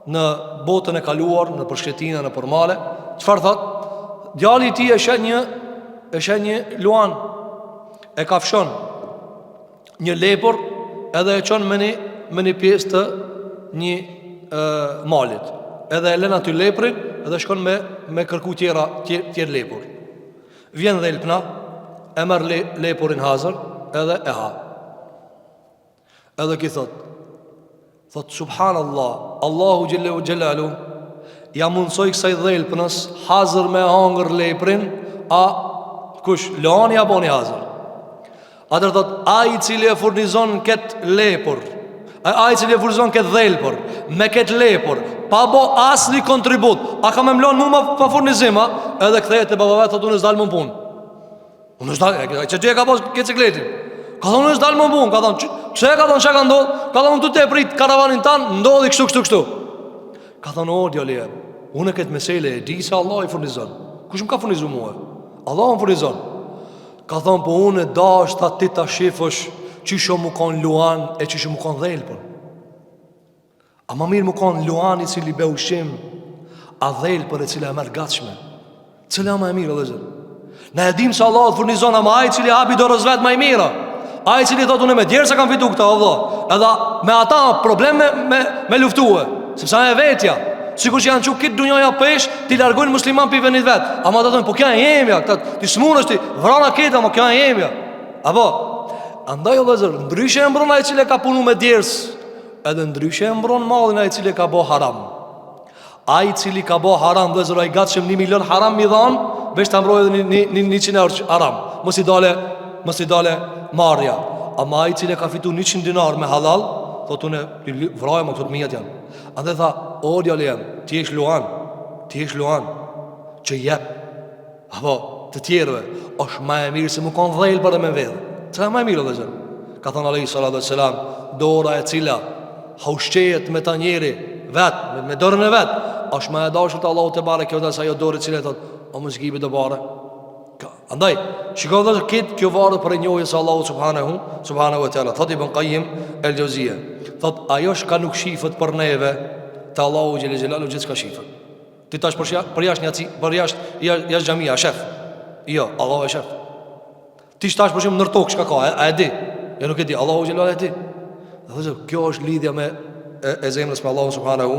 në botën e kaluar, në përshkretina, në përmale. Çfarë thot? Djali i tij e shen një luan, e kafshon një lepur edhe e çon me një pjesë të një malit. Edhe e lën aty leprin edhe shkon me kërku tjerë lepur. Vjen dhelpna, e merr lepurin hazër edhe e ha. Edhe ki thot subhanallah, Allahu Gjellahu Gjellalu ja mundsoj kësaj dhelpnës hazër me hangër leprin, a kush lani apo një hazër. Atër thot, a i cili e furnizon këtë lepur, a i cili e furnizon këtë dhelpur me këtë lepur, pa bo asni kontribut, a ka me mlon mu pa furnizima, edhe kthejt e babavet, thot unë e zdalë më punë. Unë e zdalë, që ty e ka pos këtë cikletin. Ka thonë unë e zdalë më punë, ka thonë, që e ka thonë që ka ndodhë, ka thonë të te prit karavanin tanë, ndodhi kështu. Ka thonë, o djali e, unë e këtë mesele e di se Allah i furnizon. Kush më ka furnizu mua? Allah më furnizon. Ka thonë, po unë e dasht ta ti ta shifësh qisho mu kanë luan e qisho mu kanë dhelpën. A ma mirë mu kanë luan i cili be ushim, a dhelpën e cili e merë gatshme. Cili ma e mirë, dhe zërë. Ne e dim se Allah të furnizon, ama a i cili hapi dorës vetë ma i mira. A i cili thot unë me djerë se kam fitu këta, Allah. Edhe me ata problem me luftue, sepse e vetja. Sikur që janë që kitë dunjoja pesh, ti largojnë musliman për i venit vetë. Ama të thonë, po kja e jemja, ti smunë është ti, vrana kita, ama kja e jemja. Apo, andaj o vëzër, ndryshe e mbron a i cili ka punu me djerës, edhe ndryshe e mbron malin a i cili ka bo haram. A i cili ka bo haram, vëzër, a i gatë shem 1 milion haram mi dhanë, veç të mbroj edhe 100 eurë haram. Mos i dale marja. Ama a i cili ka fitu 100 dinar me halal, thot unë vraj më këtot mijat janë. Andë tha, o djali jem, ti esh luan që jep, apo të tjerëve, është ma e mirë se më kanë dhejlë për e me vedhë. Cëla ma e mirë, dhe zërë? Ka thonë alaihi salatu wassalam, dora e cila haushqejet me ta njeri vetë, me dorën e vetë, është ma e dashur të Allahu te bareke ve teala sa jo dorë cila thot, o më zgibi do bare. Andaj, shikoj dhe këtë kjo varë për e njohjes Allahu subhanahu wa ta'ala. Thot Ibn Qayyim el-Jauziyja, thot, ajo shka nuk shifët për neve të Allahu Gjellë Gjellalu gjithë shka shifët. Ti tash për jashtë gjamia, shef. Jo, Allahu e shef. Ti shtash për shumë nër tokë shka ka, e di. Jo nuk e di, Allahu Gjellalu e di. Dhe zë, kjo është lidhja me e zemrës me Allahu subhanahu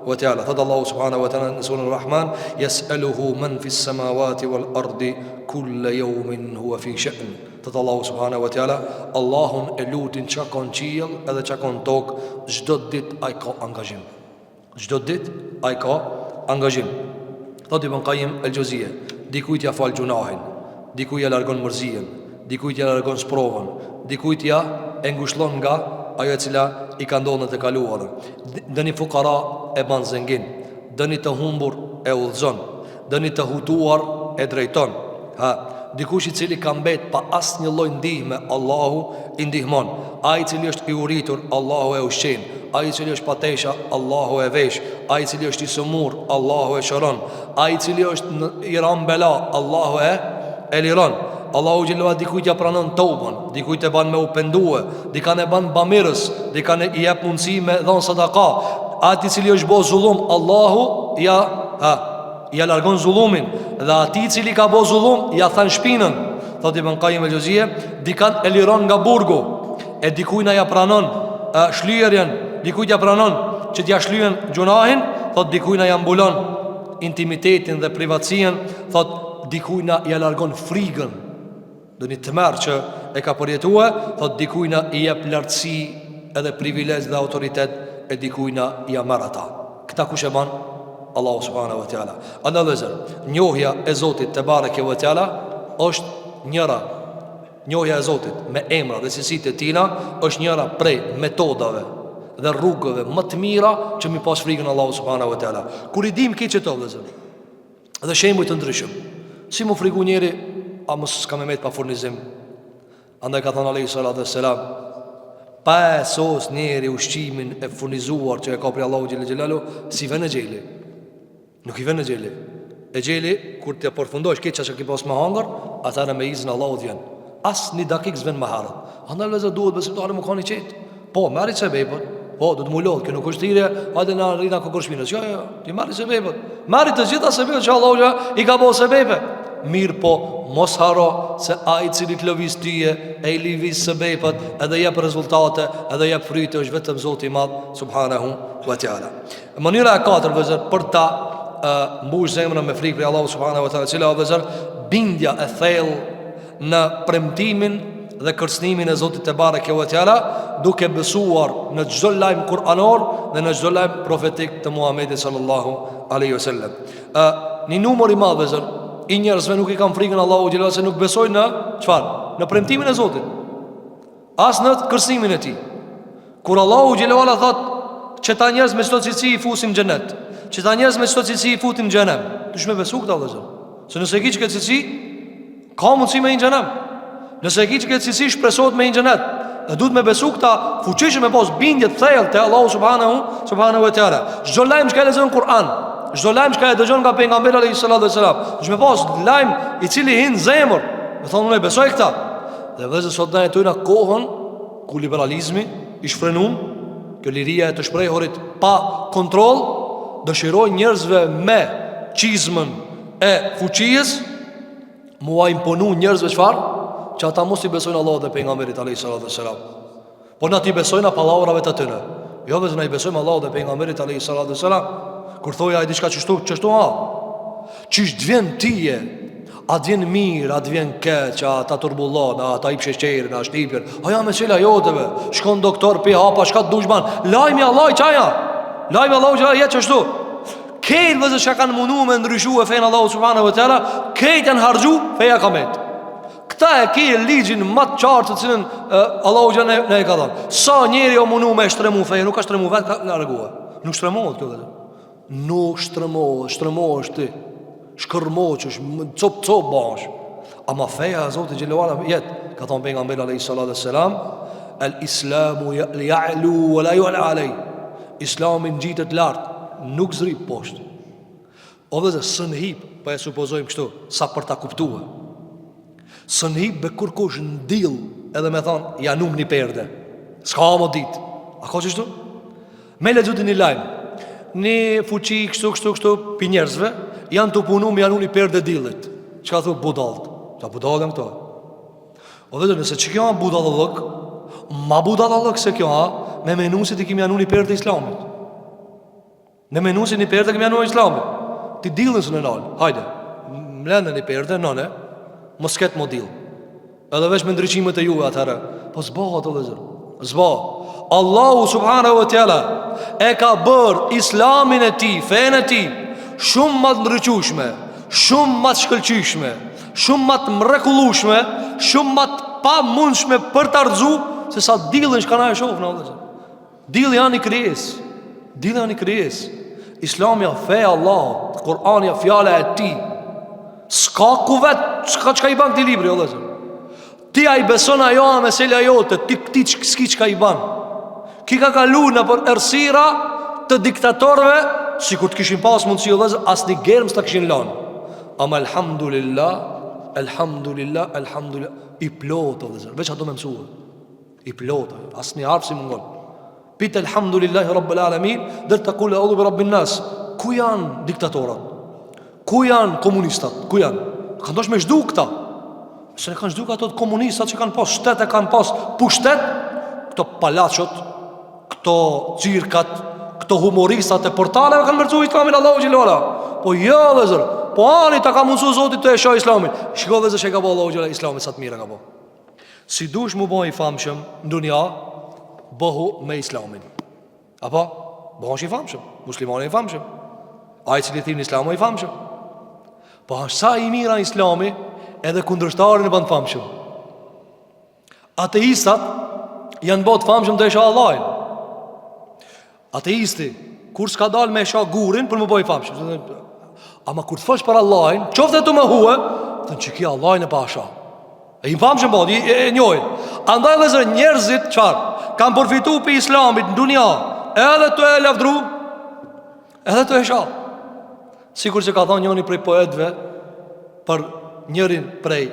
wa ta'ala. Thot Allahu subhanahu wa ta'ala në surën Rahman, yas'aluhu man fis samawati wal ardi kulla yawmin huwa fi sha'n. Thot Allahu subhanahu wa ta'ala, Allahun e lutin qa kon qiell edhe qa kon tok, çdo ditë ai ka angazhim. Çdo ditë ai ka angazhim. Thot Ibn Qayyim el-Jauziyja, dikujt ja fal gjunahin, dikujt ja largon mërzijen, dikujt ja largon sprovën, dikujt ja e ngushllon nga ajo e cila i ka ndodhur në të kaluarën. Dëni fukara e ban zengin, dëni të humbur e udhëzon, dëni të hutuar e drejton. Dikush i cili ka mbet pa asnjë lloj ndihme, Allahu i ndihmon. Ai i cili është i uritur, Allahu e ushqen. Ai i cili është patesha, Allahu e vesh. Ai i cili është i sëmur, Allahu e shëron. Ai i cili është në Iran bela, Allahu e liron. Allahu gjellua dikujt ja pranon tauban, dikujt e ban me u pendue, dikan e ban bamirës, dikan e i jep mundësi me dhon sadaka. Ati cili është bo zullum, Allahu ja largon zullumin. Dhe ati cili ka bo zullum, ja than shpinën. Thot Ibn Qayyim el-Jauziyja, dikan e liron nga burgu, e dikujna ja pranon shlyerjen, dikujt ja pranon që t'ja shlyen gjunahin, thot dikujna ja mbulon intimitetin dhe privatësien, thot dikujna ja largon frigën. Do një të merë që e ka përjetue, thot dikujna i jep lartësi edhe privilegj dhe autoritet, e dikujna i amar ata. Këta kush e ban? Allahu subhanahu wa ta'ala. Andë dhe zër, njohja e Zotit te bareke wa ta'ala është njëra, njohja e Zotit me emra dhe cilësitë e tina është njëra prej metodave dhe rrugëve më të mira që mi pas frikën Allahu subhanahu wa ta'ala. Kur i dim këtë që të dhe zër, dhe shembuj të ndryshëm, si mu friku njeri, a mos s'ka me met pa furnizim, Andaj ka thënë alayhi salatu wassalam, pa e sos njeri ushqimin e furnizuar që e ka prej Allahu xhel xhelalu, si vjen e xheli. Nuk i vjen e xheli. E xheli kur të përfundosh këtë çka ke pas me hangër, atëra me izin Allahut vjen. As një dakik s'vjen më harë. Andaj vëzë duhet besimtari më kanë qetë. Po, marri sebepët. Po, do të mulot, kjo nuk është thirrje, hajde na rrina kokorshminës. Jo, ti marri sebepët. Marri të gjitha sebepët që Allahu i ka bërë sebepe. Mirë po, mos haro se ai i cili të lëviz tyje e i lëviz sebepët, edhe jep rezultate, edhe jep fryte, është vetëm Zoti i Madh subhanahu wa taala. Mënyra e katërt vëzë për ta mbush zemrën me frikë për Allahu subhanahu wa taala, cila vëzë bindja e thellë në premtimin dhe kërcënimin e Zotit te bareke ve teala, duke besuar në çdo lajm kuranor dhe në çdo lajm profetik të Muhamedit sallallahu alaihi wasallam. Një numër i madh vëzër i njerëzve nuk i kanë frikën Allahu xhelal se nuk besojnë në çfarë? Në premtimin e Zotit, as në kërcënimin e tij. Kur Allahu xhelal thot që ta njerëz me çdo cilësi i fusim në xhenet, që ta njerëz me çdo cilësi i futim në xhenem, dush me besu këtë vëzër. Se nëse e ke këtë cilësi, ka mundësi me në xhenem. Nëse e ki që këtë cilësi shpresohet me një xhenet, dhe duhet me besu këta fuqishëm me pos bindje të thellë te Allahu subhanahu wa taala. Çdo lajm që lexon Kur'an, çdo lajm që dëgjon nga pejgamberi alayhi salatu wasalam, duhet me pos lajm i cili hin zemër, me thonë unë besoj këta. Dhe vëzë sot na jetojnë kohën ku liberalizmi i shfrenum, kjo liria e të shprehurit pa kontroll, dëshirojnë njerëzve me çizmën e fuqisë mua imponu njerëzve çfarë? Që ata mos i besojnë Allahut dhe pejgamberit alayhi salatu wasalam. Po na ti besojnë pallavrave të tyre. Jo vetëm na i besojmë Allahut dhe pejgamberit alayhi salatu wasalam. Kur thoja ai diçka çështu ha. Çish t'vjen tije, a t'vjen mirë, a t'vjen keq, a ta turbullon, a ta i psheshqerin, a shtipjen. Aja me çela joteve, shkon doktor pi hapa, shka dushman. Lajmi Allah çaja. Lajmi Allah çaja jetë çështu. Këtë vëzë që kanë mundu me ndryshu e fejnë Allahu subhanahu wa taala, këtë janë harxhu feja kamet. Këta e ki ligjin më të qartë të cilën Allahu xha ne e ka dhënë. Sa njeri o mundu me shtremu feja, nuk ka shtremu vetë, ka largua. Nuk shtremohet kjo vetë. Nuk shtremohesh ti. Shkërmoqesh, cop bash. Ama feja e Zotit xhelalu ala jetë, ka thënë pejgamberi alayhi salatu wassalam, al-islamu ya'lu wa la yu'la alay. Islami ngjitet lart, nuk zrip poshtë. O dhe së në hip, pa e supozojmë kështu, sa për ta kuptuar. Së në hip be kur kush në dil, edhe me thonë, ja nuk një perde. Ska më dit. A ka qështu? Me le gjutin një lajmë. Një fuqi kështu pi njerëzve, janë të punu me janë një perde dilit. Që ka thua budalt? Sa budalën këto? O dhe nëse që kjo janë budalëllëk, ma budalëllëk se kjo ha, me menusit i kemi janë një perde islamit. Në menusin një perde kemi janë një islamit. Ti dilën së në nalë, hajde, mlendë një perde, nëne, mos ketë më dilë. Edhe veç me ndryqimet e juve atëherë. Po zbaha të lezër, zbaha. Allahu subhanahu wa taala e ka bërë islamin e ti, fenë e ti, shumë më të ndryqushme, shumë më të shkëlqyshme, shumë më të mrekullushme, shumë më të pa mundshme për të ardhzu, se sa dilën shka na e shofë në lezër. Dilë janë i kryes, dilë janë i kryes. Islami ja feja Allah, Kur'ani ja fjala e ti. Ska ku vetë, qka i ban këti libri, o lezër. Ti a i beson ajo a meselja jote, ti këti s'ki qka i ban. Ki ka kalu në për ersira të diktatorve, si kur të kishin pas mundësi, o lezër, as një germë s'ta kishin lanë. Ama elhamdulillah, i plotë, o lezër. Veç ato me mësua. I plotë, as një arpë si mungon. Pitë elhamdulillahi rabbel alamin, dhe të kule audhu bi rabbin nas. Ku janë diktatorat? Ku janë komunistat? Ku janë? Kanë dosh me zhdu këta. Se ne kanë zhdu këta të komunistat që kanë pas shtet e kanë pas pushtet. Këto palachot, këto cirkat, këto humoristat e portaleve kanë mërcu islamin Allahu Gjellora. Po jo dhe zër, po ani ta ka mundësu Zotit të e shoh islamin. Shiko dhe zër që ka bo Allahu Gjellora islamin, sa të mire ka bo. Si dush mu bo i famshëm në dunja, bëhu me islamin. Apo? Bëhu është i famshëm, muslimani i famshëm, ai cili thirr në islam i famshëm. Po sa i mira islami, edhe kundërshtarin e bën famshëm. Ateistat janë bot famshëm të isha Allahin. Ateisti, kur s'ka dal me isha gurin për më bëj famshëm. Ama kur të fësh për Allahin, qofte të më huë, thënë që ki Allahin e pasha. E i famshëm po, e njohin. Andaj vëllezër, njerëzit çfarë? Kanë përfituar për Islamit në dunia, edhe të e lavdru, edhe të e shoh. Sikur që ka thonë njëri prej poetëve për njërin prej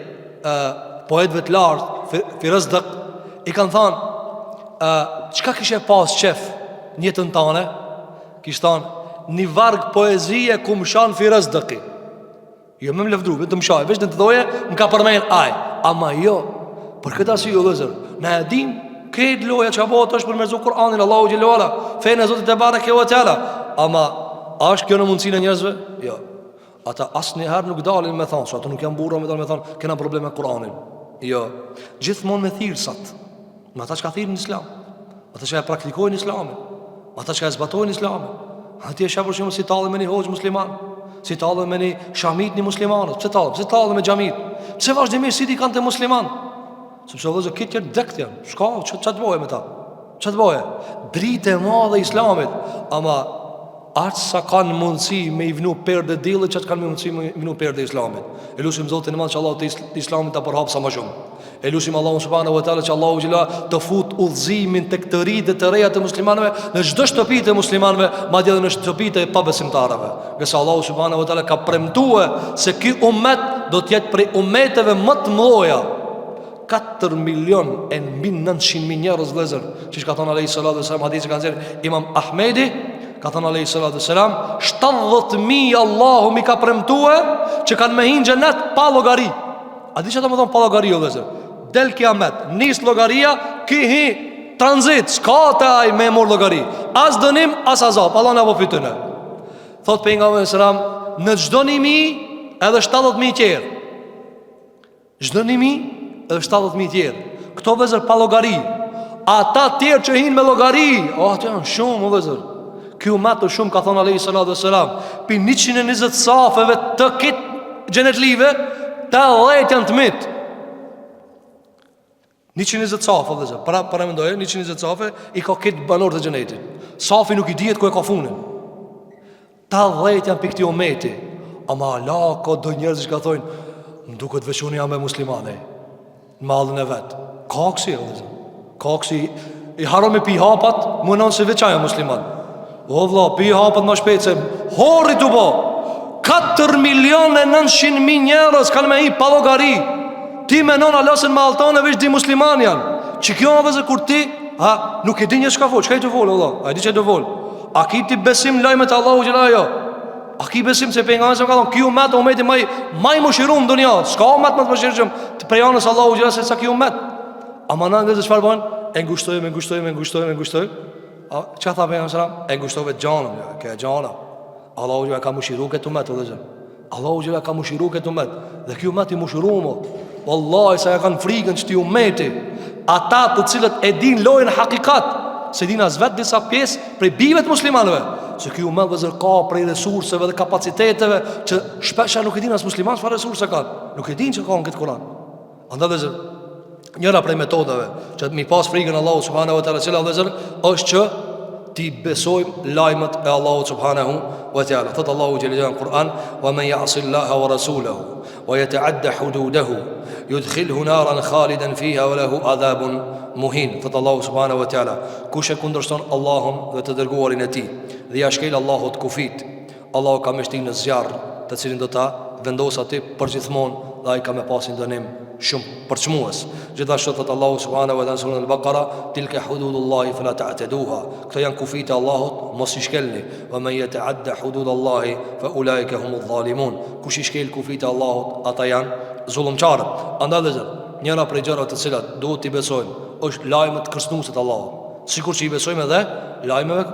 poetëve të lartë, Firazdaq, i kanë thonë, çka kishe pas qef në jetën tënde? Kishte thonë, një varg poezie ku më shan Firazdaqi. Jo më lëvdru, vetëm shaj, veç në të doje, më ka përmen aj. Ama jo, për këtë arsye vëllezër, ne e dim këtë loja që apo është për mezu Kur'anin, Allahu xhelalu ala, fejnë e Zotit e bareke ve teala. Ama a është kjo në mundësinë e njerëzve? Jo. Ata asnjëherë nuk dalin me thonë, ata nuk janë burra me dalin me thonë, kena probleme me Kur'anin. Jo. Gjithmonë me thirrsat. Me ata që thirrin në Islam, ata që praktikojnë Islamin, ata që zbatojnë Islamin. Ati e shapur shumë si talë me një hoxh musliman, si talë me një shamit një muslimanët. Pse talë me xhamit? Pse vazhdimisht si ti kanë të musliman? Sepse vëllezër këtë janë dekt janë. Shka, ç'a të bëje me ta? Ç'a të bëje? Dritë e madhe Islamit, ama aq sa kanë mundësi me i vënu perde dillit, ç'a kanë mundësi me i vënu perde Islamit. E lutim Zotin e Madh që Allahu të Islamit ta përhap sa më shumë. E lutim Allahun subhanahu wa taala që Allahu xhela të fut udhëzimin tek të ri dhe të reja të muslimanëve në çdo shtëpi të muslimanëve, madje edhe në shtëpitë e pabesimtarëve. Gjasa Allahu subhanahu wa taala ka premtuar se ky ummet do të jetë prej ummeteve më të mëdha. 4 milion e mbi 900.000 njerëz vëllezër, që ka thënë alayhi salatu wasalam, hadith që kanë thënë Imam Ahmedi, ka thënë alayhi salatu wasalam, 70.000 Allahu mi ka premtuar që kanë me hinë xhenet pa llogari. A di çfarë do të thonë pa llogari vëllezër? Del kiamet, nis llogaria, ki hi tranzit, s'ka të aj me mor llogari. As dënim, as azab, Allah na po fiton. Thot pejgamberi sallam, në çdo 1.000 edhe 70.000 tjerë. Çdo 1.000 edhe 70.000 tjerë. Këto vëzër pa llogari. Ata tjerë që hinë me llogari, ato janë shumë vëzër. Ky umat është shumë, ka thonë alayhi salatu wassalam, pi 120 safeve të kit xhenetlive, ta 10 janë të mit. 120 safe vëzër. Para mendoje, 120 safe i ka kit banor të xhenetit. Safi nuk i dihet ku e ka funin. Ta 10 janë pikë këtij umeti. Ama Allah ka do njerëz që ka thonë, më duket veçuni jam me muslimane në mallën e vet. Kaksi vëzër. Kaksi i haron me pi hapat, mënon se veçaja musliman. O vlla, pi hapat më shpejt se horri tu bo. 4.900.000 njerëz kanë me i pa llogari. Ti menon Allahun me altane veç di musliman janë. Që kjo vëzë kur ti, nuk e di një çka fol, çka i të fol Allah. A di çka do fol? A ki ti besim lajmet e Allahu xhela jo? A ki besim se pejgamberi ka thonë, "Ky umeti më mëshirum në dunjë, s'ka umet më të mëshirshëm të prejanës Allahu xhela se sa ky umet." Ama na ngjesh çfarë bën? E ngushtojmë. Çka tha pejgamberi sallallahu? E ngushtove xhanën, ka xhana. Allahu xhela ka mëshiruar këtë umet vëllazër. Allahu xhela ka mëshiruar këtë umet. Dhe ky umet i mëshiruar. Wallahi sa ja kanë frikën çti umeti. Ata të cilët e din lojën hakikat, se din as vetë disa pjesë prej bijve të muslimanëve, se ky umet vëzër ka prej resurseve dhe kapaciteteve që shpesh nuk e din as musliman çfarë resurse kanë. Nuk e din që kanë këtë Kur'an. Andaj vëzër, njëra prej metodave që mi pas frikën Allahu subhanahu wa taala cila vëzër është që ti besojmë lajmet e Allahu subhanahu wa taala. Thot Allahu xhelal në Kur'an, "Wa man ya'si Allaha wa rasulahu wa yata'adda hududahu yudkhilhu naran khalidan fiha wa lahu adhabun muhin." Thot Allahu subhanahu wa taala, kush e kundërshton Allahun dhe të dërguarin e tij dhe ja shkel Allahut kufit, Allahu ka mështin në zjarr, të cilin do ta vendos aty përgjithmonë dhe ai ka me pasin dënim shumë përçmues. Gjithashtu thot Allahu subhanahu wa taala në surën Al-Baqara, "Tilka hududullahi fala ta'taduha." Këto janë kufit e Allahut, mos i shkelni. "Wa man yata'adda hududallahi fa ulaika humudh zalimun." Kush i shkel kufit e Allahut, ata janë zullumçarët. Andaj njëra prej gjërave të cilat duhet t'i besojmë është lajmet kërcënuese të Allahut. Sikur që i besojmë edhe lajmeve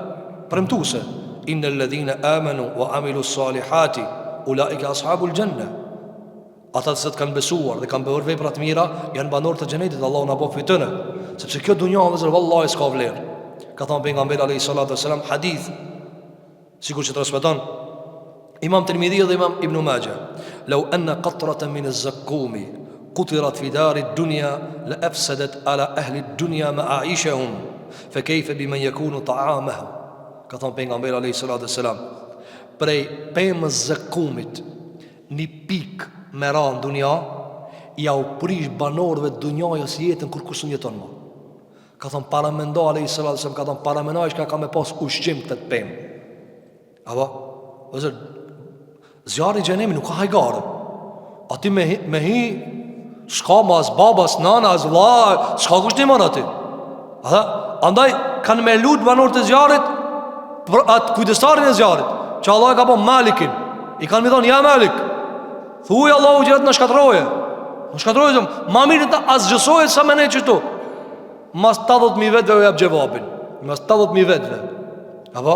premtuese. "Innal ladhina amanu wa amilus salihati ulaika ashabul janna." Ata që kanë besuar dhe kanë bërë vepra të mira janë banorë të xhenetit, Allahu na bëf fitë. Sepse kjo dunjë vëllazër vallahi s'ka vlerë. Ka thënë pejgamberi alayhi salatu wasalam hadith, sikur që transmeton Imam Tirmidhi dhe Imam Ibn Majah, "Law anna qatratan min az-zaqqumi qutirat fi dar ad-dunya la afsadat ala ahli ad-dunya ma'aishahum fa kayfa biman yakunu ta'amuhu." Ka thënë pejgamberi alayhi salatu wasalam, prej pemës zakkumit një pikë me ra në dunja, ja u prish banorëve të dunjajës jetën kur kush nuk jeton më. Ka thonë paramendo alayhis salam, ka thonë paramendoj që ka me pas ushqim këtë pemë. Apo, ose zjarri i xhenemit nuk ka hajgare. Ati me hi s'ka mas babas, nana, as vlla, s'ka kushtim aty. Andaj kanë me lut banorët e zjarrit për atë kujdestarin e zjarrit, që Allah e ka po Malikin. I kanë mi thonë, ja Malik, thuj Allahu që në shkatroje. Në shkatroje, ma mirë të asgjësoje sa me ne qëtu. Mas 80.000 vetëve u jap gjevapin. Mas 80.000 vetëve. Apo?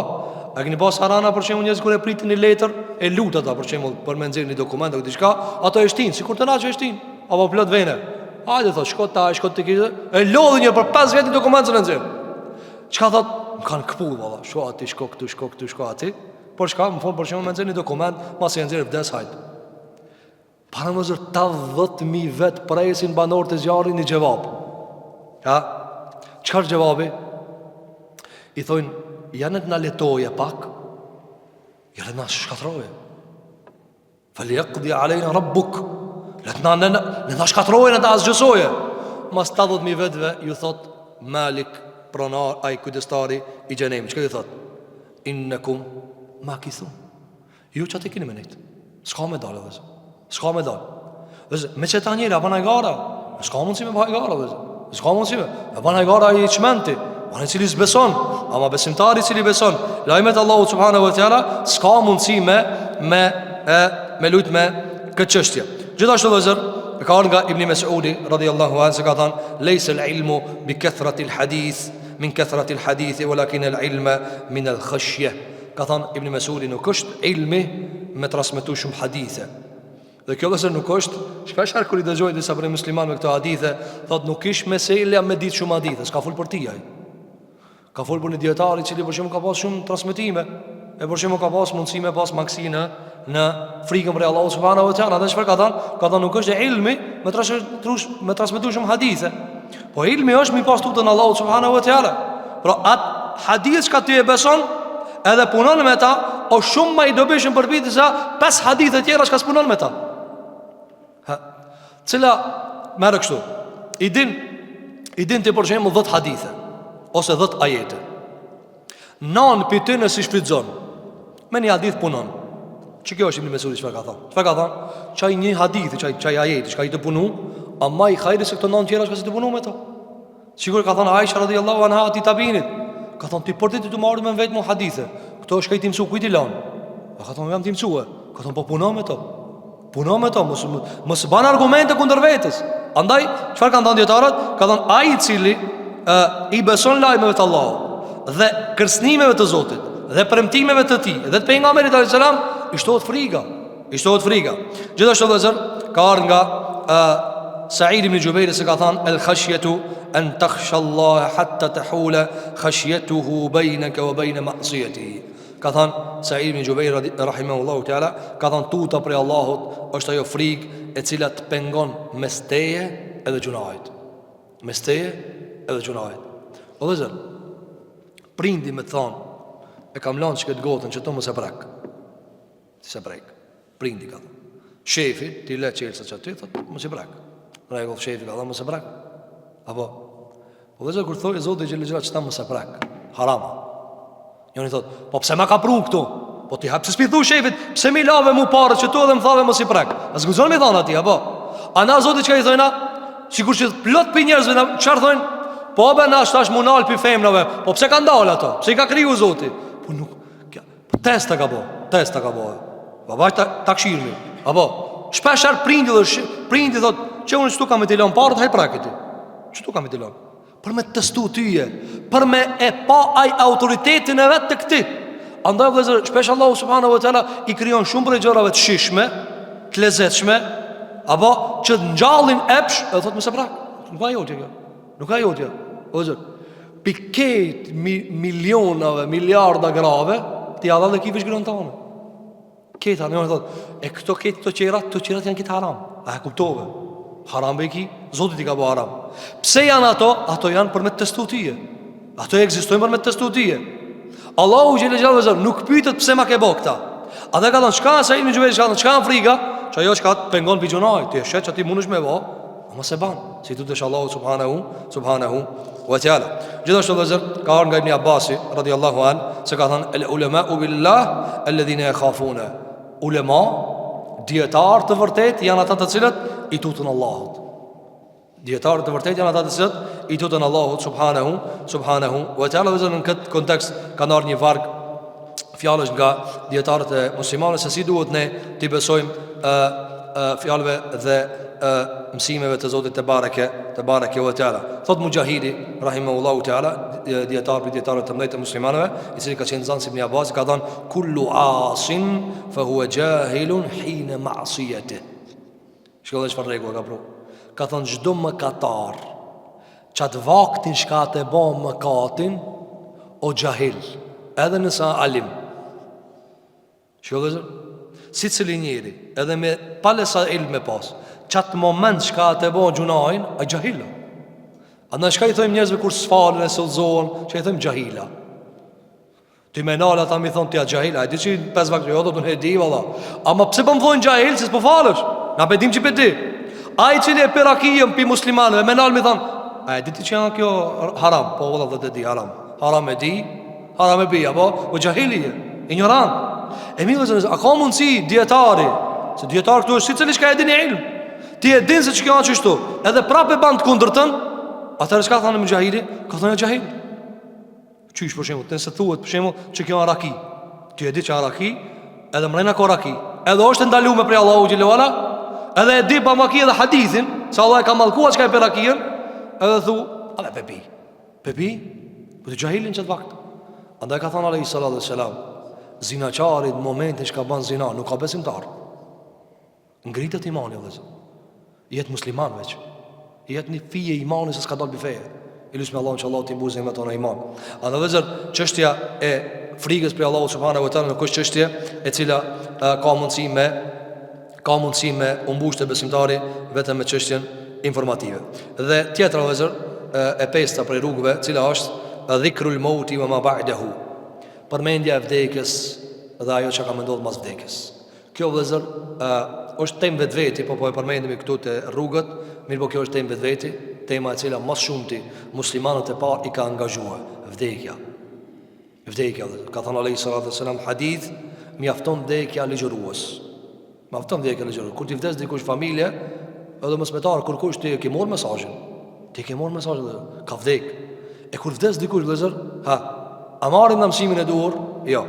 A keni pas harana për shembull njerëz kur e pritin një letër, e lut ata për shembull për me nxjerrë një dokument apo diçka, ato e shtin, sikur të na që e shtin, apo plot vene. Hajde thotë, shko ta, shko te kishë, e lodhi një për 5 vjet dokumentin e nxjerr. Çka thot, më kanë kpull valla, shko aty, shko këtu, shko këtu, shko aty. Por çka, më fol për shembull me nxjerrë një dokument, mos e nxjerr vdes hajt. Para mëzër 80.000 vet presin banorët e zjarrit një gjevap. Ja, çfarë gjevapi? I thonë, janë të na letoje pak, janë të na shkatroje. Falyaqdi alejna rabbuk, le na shkatroje, në të asgjësoje. Mas 80.000 vetëve ju thot Malik, pronar, ai kujdestari i xhenemit. Çka ju thot? Innakum makithun. Ju çati keni menet. S'ka me dalë vëzë. S'ka me dalë. Me çeta njëra bana gara. S'ka mundsi me bë gara vëzë. S'ka mundsi me. Bana gara i çmenti. Anë cili s'beson, ama besimtari cili beson lajmet Allahu subhanahu wa taala, s'ka mundësi me lut me këtë çështje. Gjithashtu vëzër, ka ardhur nga Ibn Mas'udi radhiyallahu anhu se ka thënë, "Laysa al-ilmu bi kathrati al-hadith min kathrati al-hadith, walakin al-ilma min al-khashya." Ka thënë Ibn Mas'udi, nuk është ilmi me transmetuar shumë hadithe. Dhe kjo vëzër nuk është, shpesh kur I dëgjoj disa prej muslimanëve me këto hadithe, thotë nuk ish mesela me ditë shumë hadithe, s'ka fol për ti ai. Ka folë për një djetari cili për shumë ka pas shumë transmitime, e për shumë ka pas mundësi me pas maksinë në frikën për Allahu subhanahu wa taala. Dhe çfarë ka thënë? Ka thënë nuk është ilmi me transmetuar shumë hadithe, po ilmi është mi pas tutën Allahu subhanahu wa taala. Pra atë hadith që ti e beson edhe punon me ta, o shumë ma I dobishëm përpiti sa 5 hadithe tjera që ka s'punon me ta. Cila merë kështu I din të për shumë 10 hadithe ose 10 ajete. Nan për të në si shfridzon me një hadith punon. Që kjo është Ibn Mesudi që ka thonë? Që ka thonë? Qaj një hadithi, qaj ajeti, që ka I të punu, amma I khajri se këto nan tjera që ka si të punu me to. Sigur ka thonë Aisha radhiyallahu anha ati tabinit, ka thonë ti për ti të marrë me vetë mu hadithe, këto është ka I ti mësu kujti lanë. Ka thonë jam ti mësue. Ka thonë po puno me to. Puno me to, mësë banë argumente kundër vetës. Andaj, qëfar ka thonë djetarët? Ka thonë ai cili I beson lajmeve të Allahu dhe kërcënimeve të Zotit dhe premtimeve të Tij dhe të pejgamberit alayhis salam, I shtohet friga. Gjithashtu vëllazër, ka ardhur nga Sa'id ibn Jubair se ka thënë el khashyatu an takhsha Allah hatta tahula khashyatuhu bainaka wa bain ma'siyatihi. Ka thënë Sa'id ibn Jubair rahimahullahu taala, ka thënë tuta për Allahut është ajo frikë e cila të pengon mes teje edhe gjunahit. Mes teje edhe gjunahit. O dhe zërë, prindi me të thonë, e kam lanë që këtë gotën që to më se prek. Ti se prek. Prindi ka thonë. Shefi, ti le qelësa që ty, thotë, më se prek. Regull, shefi ka thonë, më se prek. Apo, o dhe zërë, kur thoi e zotë i gjellë gjera që ta më se prek. Harama. Njoni thotë, po pse ma ka pru këtu? Po ti hapë, se s'pi thu shefit, pse mi lave mu parët që tu edhe më thave më si prek. A s'guzon mi thonë ati, apo? A na zotë i që ka I thojna, sikur që plot për njerëzve, qërë thojnë, po be na shtash munal për femnave, po pse ka ndalë ato? Pse I ka kriju Zoti? Po nuk, po testa ka bo. Babaj ta këshirmi. Apo, shpesher prindi thot, që unë qëtu kam e tilon parët, haj prakiti. Qëtu kam e tilon? Për me testu tyje, për me e pa aj autoritetin e vetë të këti. Andaj vëzër, shpesh Allahu subhanahu wa taala I krijon shumë për e gjërave të shishme, të lezetshme, apo që të njallin epsh, edhe thot më se prak. Nuk ka jotje kjo. Nuk ka jotje. Vëzër, piket milionave, miliarda grave, ti adha dhe kifish grën tonë. Këta ne thot, e këto qerat janë këtë haram. A e kuptove? Haram be ki, Zoti I ka bë haram. Pse janë ato? Ato janë për me të testu tije. Ato ekzistojnë për me të testu tije. Allahu xhelal xhelal vëzër, nuk pyetet pse ma ke bë këta. A dhe ka thënë, çka sa imi juve, çka në frika, që ajo që ka të pengon për gjunaj. Ti e shet që ti mundesh me ba, ama se ban, si tu dësh Allahu subhanahu wa ta'ala. Gjithashtu vëzër, ka arë nga Ibn Abbasi radiallahu an, se ka thënë el ulema'u billah alladhina yakhafuna. Ulema, dietar të vërtet janë ata të cilët i tutën Allahut. Dietar të vërtet janë ata të cilët i tutën Allahut subhanahu wa ta'ala. Vëzër, në këtë kontekst ka ardhur një varg fjalësh nga dietarët e muslimanëve se si duhet ne të besojmë fjalëve dhe mësimeve të Zotit te bareke ve teala. Thot Mujahidi rahimahullahu teala, dietar për dietarët e mëdhtë muslimanëve, i cili ka qenë zansi Ibn Abbas, ka thënë kullu asin fa huwa jahilun hina ma'siyati. Shkollë çfarë rregull ka pru? Ka thënë çdo mëkatar çat vaktin shka të bën mëkatin o jahil, edhe nëse alim. Shkollë si cili njeri, edhe me palesa ilm me pas, qatë moment shka të bo gjunajn, a gjahila. A në shka i thëjmë njerëzve kur s'falën e sëllzohen, që i thëjmë gjahila. Ti me nalë ata mi thonë tja gjahila, a di që i 5 vakti, jo do të në hedi, valla. Ama pse për më dhojnë gjahil, si s'po falësh, na pedim që i peti. A i cili e pirakijën pi muslimanëve, me nalë mi thonë, a di ti që janë kjo haram, po valla dhe të di haram. Haram e di, haram e bia, po gjahili je, ignorant. E mi dhe zënës, a ka mundësi djetari, se djetari këtu është si cili shka e din e ilm, ti e din se që kjo anë qështu, edhe prap e bandë kundërtën, atërë shka thënë mujahidi, ka thënë e gjahil. Qysh për shemë, të nëse thuhet për shemë që kjo anë raki, ti e di që anë raki, edhe mrejna ko raki, edhe është ndalu me prej Allahu Gjellewala, edhe e di pa maki edhe hadithin, se Allah e ka malkua që ka e për rakien, edhe thu, ale pepi, për të gjahilin që të vakt. Andaj ka thënë alayhi salatu wassalam, zinaçarit momentin që ka ban zina nuk ka besimtar. Ngritet imani vëllazë. Jetë musliman veç. Jetë një fije imani se s'ka dalë bifeje. Ilusme Allahun që Allah t'i mbuzë me tonë iman. A në vëzër, çështja e frikës për Allahu subhanahu wa taala nuk është çështje e cila ka mundësi me umbush të besimtari vetëm me çështjen informative. Dhe tjetra vëzër, e pesta prej rrugëve, cila është dhikrul mauti wa ma ba'dahu. Përmendja e vdekjes dhe ajo që ka me ndodhë mas vdekjes. Kjo vëzër është temë vetveti, po e përmendimi këtu të rrugët, mirë po kjo është temë vetveti, tema e cila mas shumëti muslimanët e par i ka angazhua. Vdekja vëzër. Ka thënë alayhi salatu wassalam hadith, mjafton vdekja ligjërues. Mjafton vdekja ligjërues. Kur ti vdes dikush familje, edhe mësmetar, kur kush ti e ke marrë mesazhin. Ti ke marrë mesazhin dhe ka vdek. E kur vdes dikush vëzër, a marim në mësimin e duhur? Jo.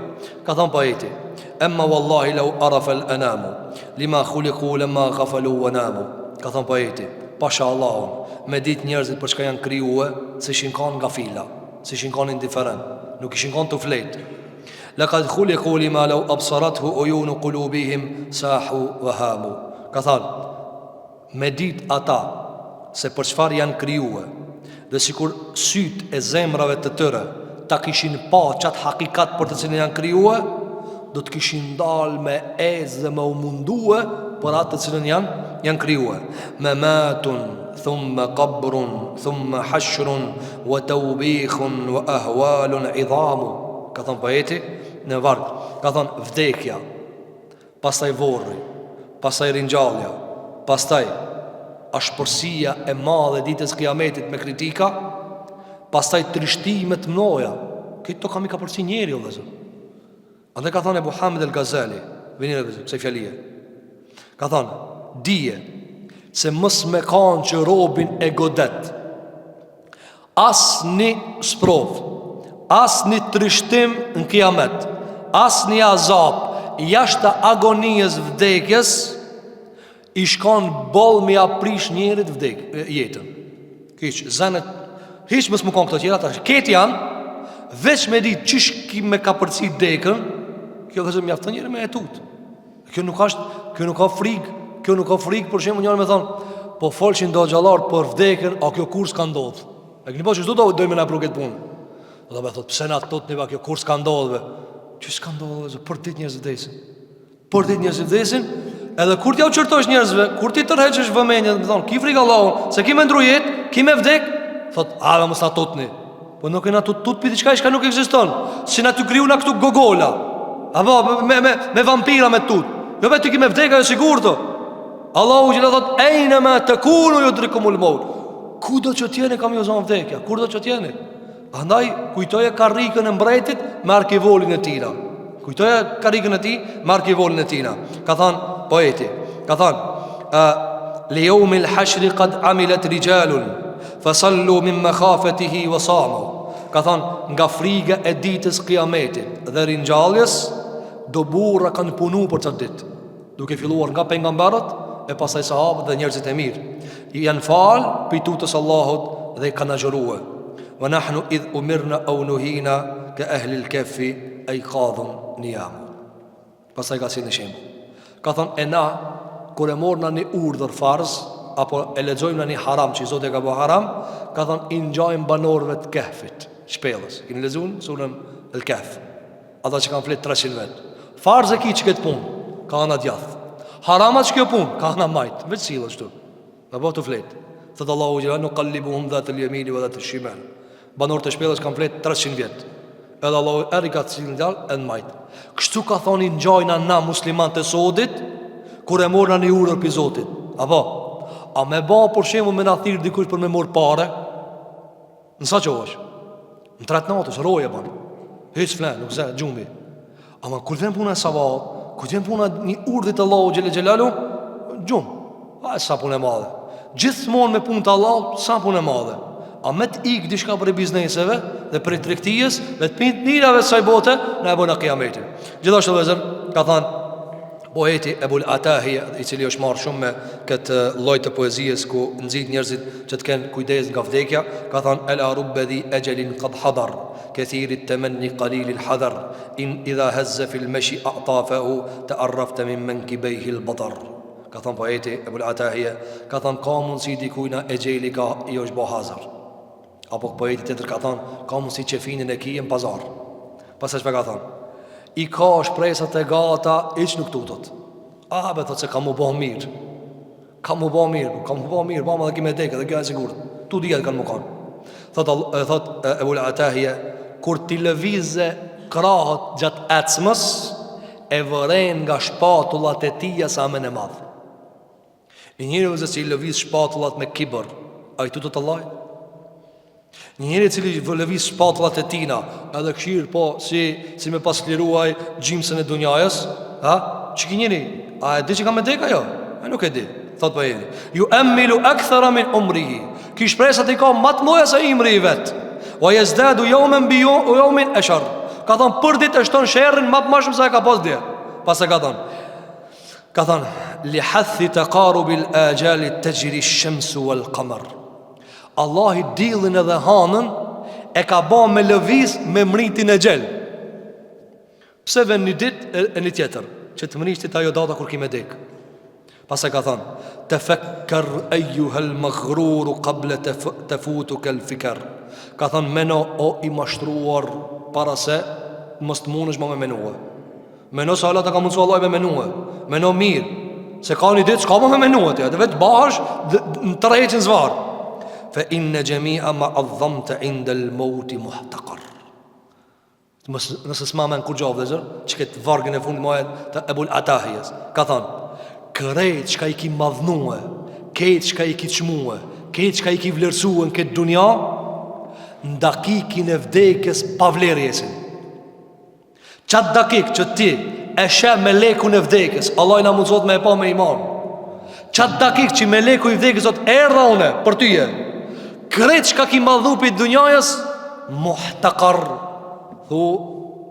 Ka thënë poeti, emma wallahi law arafa al-anamu lima khuliqu lama ghafalu wa namu. Ka thënë poeti, pasha Allahun, me ditë njerëzit për çka janë krijuar, se ishin kanë gafila, se ishin kanë indiferent, nuk ishin kanë të flet. Laqad khuliqu lima law absarathu uyun qulubihim sahu wa hamu. Ka thënë, me ditë ata se për çfarë janë krijuar, dhe sikur syt e zemrave të tëre ta kishin pa qatë hakikat për të cilin janë krijuar, do të kishin dalë me ezë dhe me umundue për atë të cilin janë krijuar. Mamatun, thumma qabrun, thumma hashrun, wa tawbikhun, wa ahwalun idhamu. Ka thënë poeti në varg, ka thënë vdekja, pastaj vorri, pastaj ringjallja, pastaj ashpërsia e madhe ditës kiametit me kritika, pastaj trishtimet mnoja. Këto kam i ka përci njeri o vëzër. Andë ka thënë Ebu Hamid el-Gazali, vini vëzër, pse fjalie, ka thënë, dije se mës me kanë që robin e godet as një sprov, as një trishtim në kiamet, as një azab jashtë agonijës vdekjes, i shkon bol me aprish njerit jetën. Kiq, zanet hiç mos më kanë këto tjera, tash ket janë veç me ditë çish me ka përcit dekën, kjo vëzë mjafton njëri me etut. Kjo nuk ka frikë, për shembull njëri më thon, po folshin do xhallar për vdekën, a kjo kur s'ka ndodh. E keni po çdo do më na pru këtë punë. Do të thotë pse na tot neva kjo kur s'ka ndodhve. Çu s'ka ndodhve, për ditë njerëz vdesin. Për ditë njerëz vdesin, edhe kur ti u çortosh njerëzve, kur ti tërheqësh vëmendjen, më thon, ki frikë Allahun, se ki me ndru jetë, ki me vdek. Thot, a dhe mos ta tutni. Po nuk e na tut për diçka që nuk ekziston. Si na ty kriju na këtu gogola. Apo me vampira me tut. Jo vetë ti me vdekë ajo sigurt. Allahu që thot aynama takunu yudrikumul maut. Kudo që t'jeni kam ju zonë vdekja, kudo që t'jeni. Andaj kujtoje karrikën e mbretit me arkivolin e tina. Kujtoje karrikën e tij me arkivolin e tina. Ka thënë poeti, ka thënë li yawmil hashr qad amilat rijalun fasallu min makhafatihi wa samu. Ka thënë nga friga e ditës kiametit dhe ringjalljes do burra kanë punu për çat ditë, duke filluar nga pejgamberët e pastaj sahabët dhe njerëzit e mirë. Janë fal për tutës Allahut dhe kanë agjëruar. Wa nahnu idh umirna aw nuhina ka ahli al-kaffi ay qadhum niyam. Pastaj ka thënë shemb. Ka thënë e na kur e morna një urdhër farz apo e lexojmë në një haram që Zoti e ka bërë haram, ka thënë i ngjajmë banorëve të Kahfit, shpellës. Keni lexuar surën al-Kahf? Ata që kanë flet 300 vet. Farz e ki që këtë punë, ka ana djath. Haramat që kjo punë, ka ana majt. Vetë sillë ashtu. Apo të flet. Thot Allahu xhela nuqallibuhum dhat al-yamin wa dhat al-shimal. Banorët e shpellës kanë flet 300 vjet. Edhe Allahu eri ka cilën djalë e majt. Kështu ka thoni ngjajna na muslimanët e sodit kur e morën një urdhër pi Zotit. Apo a me ba për shembull me na thirr dikush për me marr parë? Nësa që është? Në 3 natës roje ban. Hiç flan, nuk zë xhumi. Ama kur vjen puna e sabat, kur vjen puna një urdhit Allahu xhel xhelalu, xhum. A sa punë e madhe. Gjithmonë me punë të Allahut, sa punë e madhe. A me të ikë dishka për e bizneseve dhe për e tregtijës dhe të pintë mirave të saj bote, në e bëna kiametin. Gjithashtu vëzër, ka thënë poeti Ebul Atahiya, i cili është marrë shumë me këtë lloj të poezijës ku nxit njerëzit që të kenë kujdes nga vdekja, ka thënë ela rubbadi ajalin qad hadar kathirit tamanni qalilil hadar in idha hazza fil mashi a'tafahu ta'arrafta min mankibayhi al batar. Ka thënë poeti Ebul Atahiya, ka thënë ka mundsi dikujna ejeli ka i është bë hazar. Apo poeti tjetër ka thënë ka mundsi çefinin e kije në pazar. Pastaj çfarë ka thënë? I ka shpresat e gata, iq nuk tutot. Be thot se ka mu bo mirë. Ka mu bo mirë, ba ma dhe kime deke, dhe kjo e sigur. Tu dijet kanë mu kanë. Thot Ebul Atahiya, kur t'i lëvize krahët gjatë ecmës, e vëren nga shpatullat e tia sa me në madhë. Një njëri vëzë që i lëviz shpatullat me kibër, a i tutot Allah? Një njëri cili lëviz shpatullat e tina, edhe këshirë po si me pas liruaj gjimësën e dunjajës, që ki njëri, a e di që ka me deka jo? E nuk e di, thot për jeni. Ju emmilu akthara min umrihi, ki shpresat i ka matë moja se imri i vetë. Wa jezdadu jomen bi jomen e sharë. Ka thonë për dit e shton shërën matë ma shumë sa e ka pas dhe. Pas e ka thonë, li hathi të karu bil e gjallit të gjiri shemsu wal kamar. Allahi dilin edhe hanën e ka ba me lëviz me mritin e gjell. Pse ven një dit e një tjetër, që të mrishtit ajo data kur kime dek. Pas e ka thonë, të fekker ejuhel më ghruru kable të futu kel fiker. Ka thonë, meno o i mashtruar para se mës të munësh ma me menue. Meno se Allah të ka mundësu Allah me menue. Meno mirë, se ka një ditë s'ka ma me menue të dhe vetë bash në të rejqin zvarë. Fe inne gjemia ma adham të indel moti muhtakar. Nëse s'ma men kur gjavë dhe zërë, që këtë vargën e fundë majet të Ebul Atahijas, ka thonë, kërejt që ka i ki madhnue, kejt që ka i ki qmue, kejt që ka i ki vlerësue në këtë dunja, ndakikin e vdekjes pa vlerjesin. Qatë dakik që ti e shem me leku në vdekjes, Allah i na mundësot me e pa me iman. Qatë dakik që me leku i vdekjes ot erra une për tyje, kërejt që ka ki madhupi dunjajës, muhtakar, thu,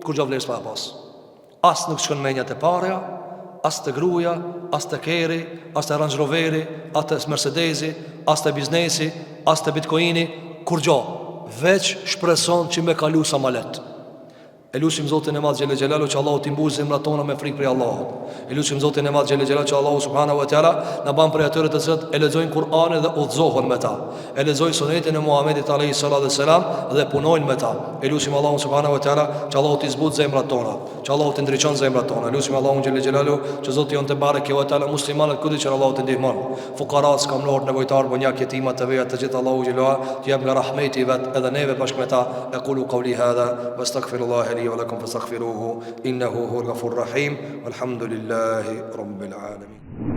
kur gjo vlerës pa e pas. As nuk shkën menjat e parja, as të gruja, as të keri, as të Range Roveri, as të Mercedesi, as të biznesi, as të bitcoini, kur gjo, veç shpreson që me kalu sa malet. E lusim Zotin e Madh Xhelel Xhelalu që Allahu t'i mbushë zemrat tona me frikë për Allahut. E lusim Zotin e Madh Xhelel Xhelalu që Allahu subhanahu wa taala na bën për atyre të cilët e lexojnë Kur'anin dhe udhzohen me ta. E lexojnë sunetin e Muhamedit alayhi salatu wasalam dhe punojnë me ta. E lusim Allahu subhanahu wa taala që Allahu t'i zbut zemrat tona, që Allahu t'i ndriçon zemrat tona. E lusim Allahu Xhelel Xhelalu që Zoti jon te bareke ve taala muslimanët kudo që Allahu t'i ndihmon. Fuqaras, skamnor, nevojtar, bonjak, jetima të veja të gjithë Allahu Xhelal t'i jap nga rahmeti vet edhe neve bashkë me ta. Aqulu qawli hadha wastaghfirullaha li wa lakum fastaghfiruhu innahu huwal ghafurur rahim walhamdulillahi rabbil alamin.